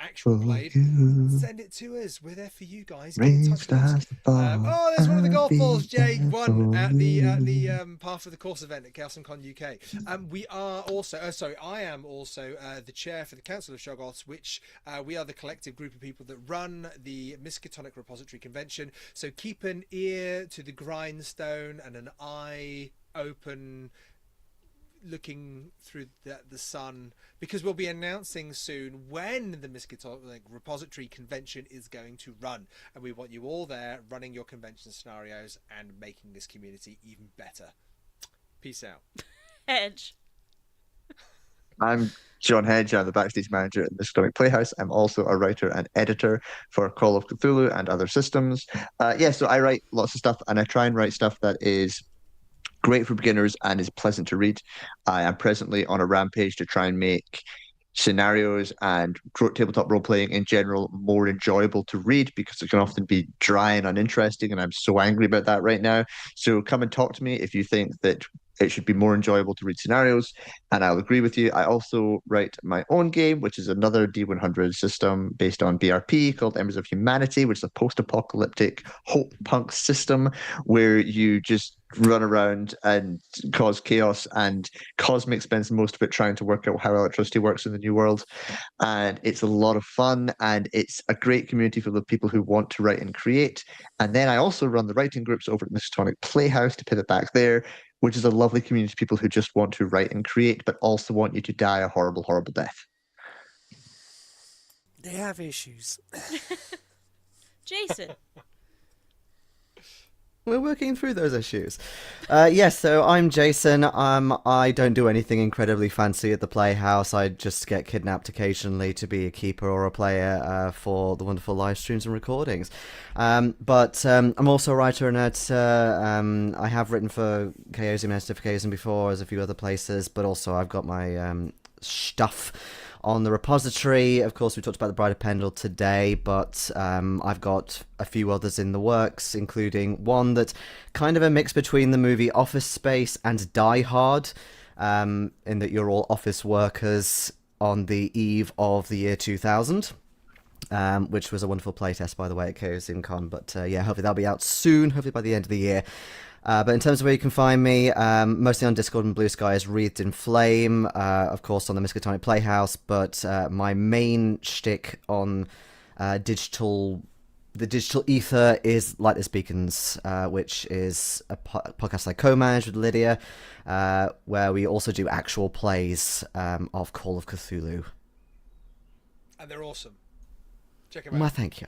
[SPEAKER 2] actual played, send it to us. We're there for you guys. Get in touch with us. Oh, there's one of the golf balls, Jay. Won at the Par for the Course event at Chaos and Con UK. We are also, I am also the chair for the Council of Shoggoths, which we are the collective group of people that run the Miskatonic Repository Convention. So keep an ear to the grindstone and an eye open, looking through the sun, because we'll be announcing soon when the Miskatonic Repository Convention is going to run, and we want you all there running your convention scenarios and making this community even better. Peace out.
[SPEAKER 1] Hedge.
[SPEAKER 3] I'm John Hedge. I'm the backstage manager at the Miskatonic Playhouse. I'm also a writer and editor for Call of Cthulhu and other systems. So I write lots of stuff, and I try and write stuff that is great for beginners and is pleasant to read. I am presently on a rampage to try and make scenarios and tabletop role playing in general more enjoyable to read, because it can often be dry and uninteresting, and I'm so angry about that right now. So come and talk to me if you think that it should be more enjoyable to read scenarios, and I'll agree with you. I also write my own game, which is another D100 system based on BRP called Embers of Humanity, which is a post-apocalyptic hope punk system where you just run around and cause chaos, and Cosmic spends most of it trying to work out how electricity works in the new world. And it's a lot of fun, and it's a great community full of people who want to write and create. And then I also run the writing groups over at Miskatonic Playhouse, to pivot back there, which is a lovely community of people who just want to write and create, but also want you to die a horrible, horrible death.
[SPEAKER 5] They have issues.
[SPEAKER 1] Jayson.
[SPEAKER 4] We're working through those issues. So I'm Jayson. I don't do anything incredibly fancy at the Playhouse. I just get kidnapped occasionally to be a keeper or a player for the wonderful live streams and recordings. But I'm also a writer and editor. I have written for Chaosium and Edification before, as a few other places, but also I've got my stuff on the repository. Of course, we talked about the Bride of Pendle today, but I've got a few others in the works, including one that's kind of a mix between the movie Office Space and Die Hard, in that you're all office workers on the eve of the year 2000. Which was a wonderful playtest, by the way, at Chaosium Con. But hopefully that'll be out soon, hopefully by the end of the year. But in terms of where you can find me, mostly on Discord and Blue Sky is Wreathed in Flame, of course on the Miskatonic Playhouse, but my main shtick on digital the digital ether is Light This Beacons, which is a podcast I co-manage with Lydia, where we also do actual plays of Call of Cthulhu.
[SPEAKER 2] And they're awesome. Check them out.
[SPEAKER 4] Well, thank you.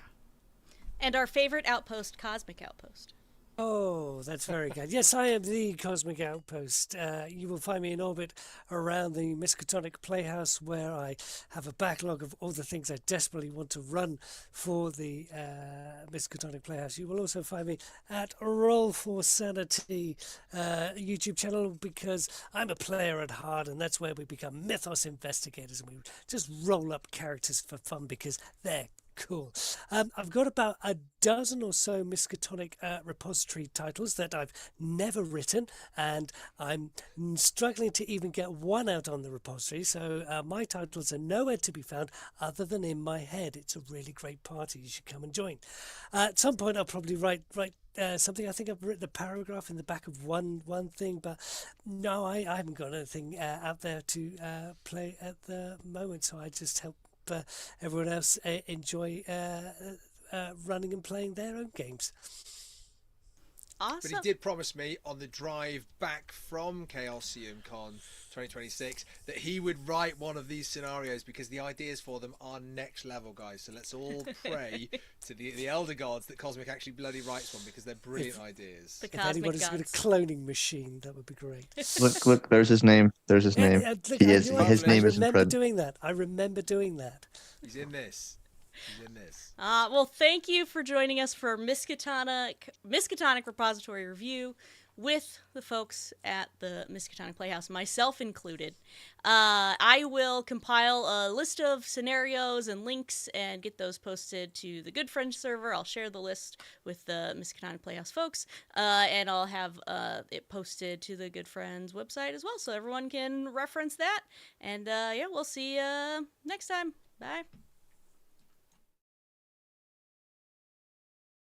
[SPEAKER 1] And our favorite outpost, Cosmic Outpost.
[SPEAKER 5] Oh, that's very good. Yes, I am the Cosmic Outpost. You will find me in orbit around the Miskatonic Playhouse, where I have a backlog of all the things I desperately want to run for the Miskatonic Playhouse. You will also find me at Roll for Sanity YouTube channel, because I'm a player at heart, and that's where we become mythos investigators, and we just roll up characters for fun because they're cool. I've got about a dozen or so Miskatonic Repository titles that I've never written, and I'm struggling to even get one out on the repository, so my titles are nowhere to be found other than in my head. It's a really great party. You should come and join. At some point I'll probably write something. I think I've written a paragraph in the back of one thing, but no, I haven't got anything out there to play at the moment, so I just help everyone else enjoy running and playing their own games.
[SPEAKER 1] Awesome.
[SPEAKER 2] But he did promise me on the drive back from Chaosium Con 2026 that he would write one of these scenarios, because the ideas for them are next level, guys. So let's all pray to the elder gods that Cosmic actually bloody writes one, because they're brilliant ideas.
[SPEAKER 1] The
[SPEAKER 5] If
[SPEAKER 1] Cosmic
[SPEAKER 5] anybody's got a
[SPEAKER 1] Gods.
[SPEAKER 5] cloning machine, that would be great.
[SPEAKER 3] Look, there's his name. There's his name.
[SPEAKER 5] Look,
[SPEAKER 3] His name is in
[SPEAKER 5] I remember
[SPEAKER 3] print.
[SPEAKER 5] doing that. I remember doing that.
[SPEAKER 2] He's in this. He's in this.
[SPEAKER 1] Well, thank you for joining us for Miskatonic Repository Review with the folks at the Miskatonic Playhouse, myself included. I will compile a list of scenarios and links and get those posted to the Good Friends server. I'll share the list with the Miskatonic Playhouse folks, and I'll have it posted to the Good Friends website as well, so everyone can reference that. And yeah, we'll see you next time. Bye.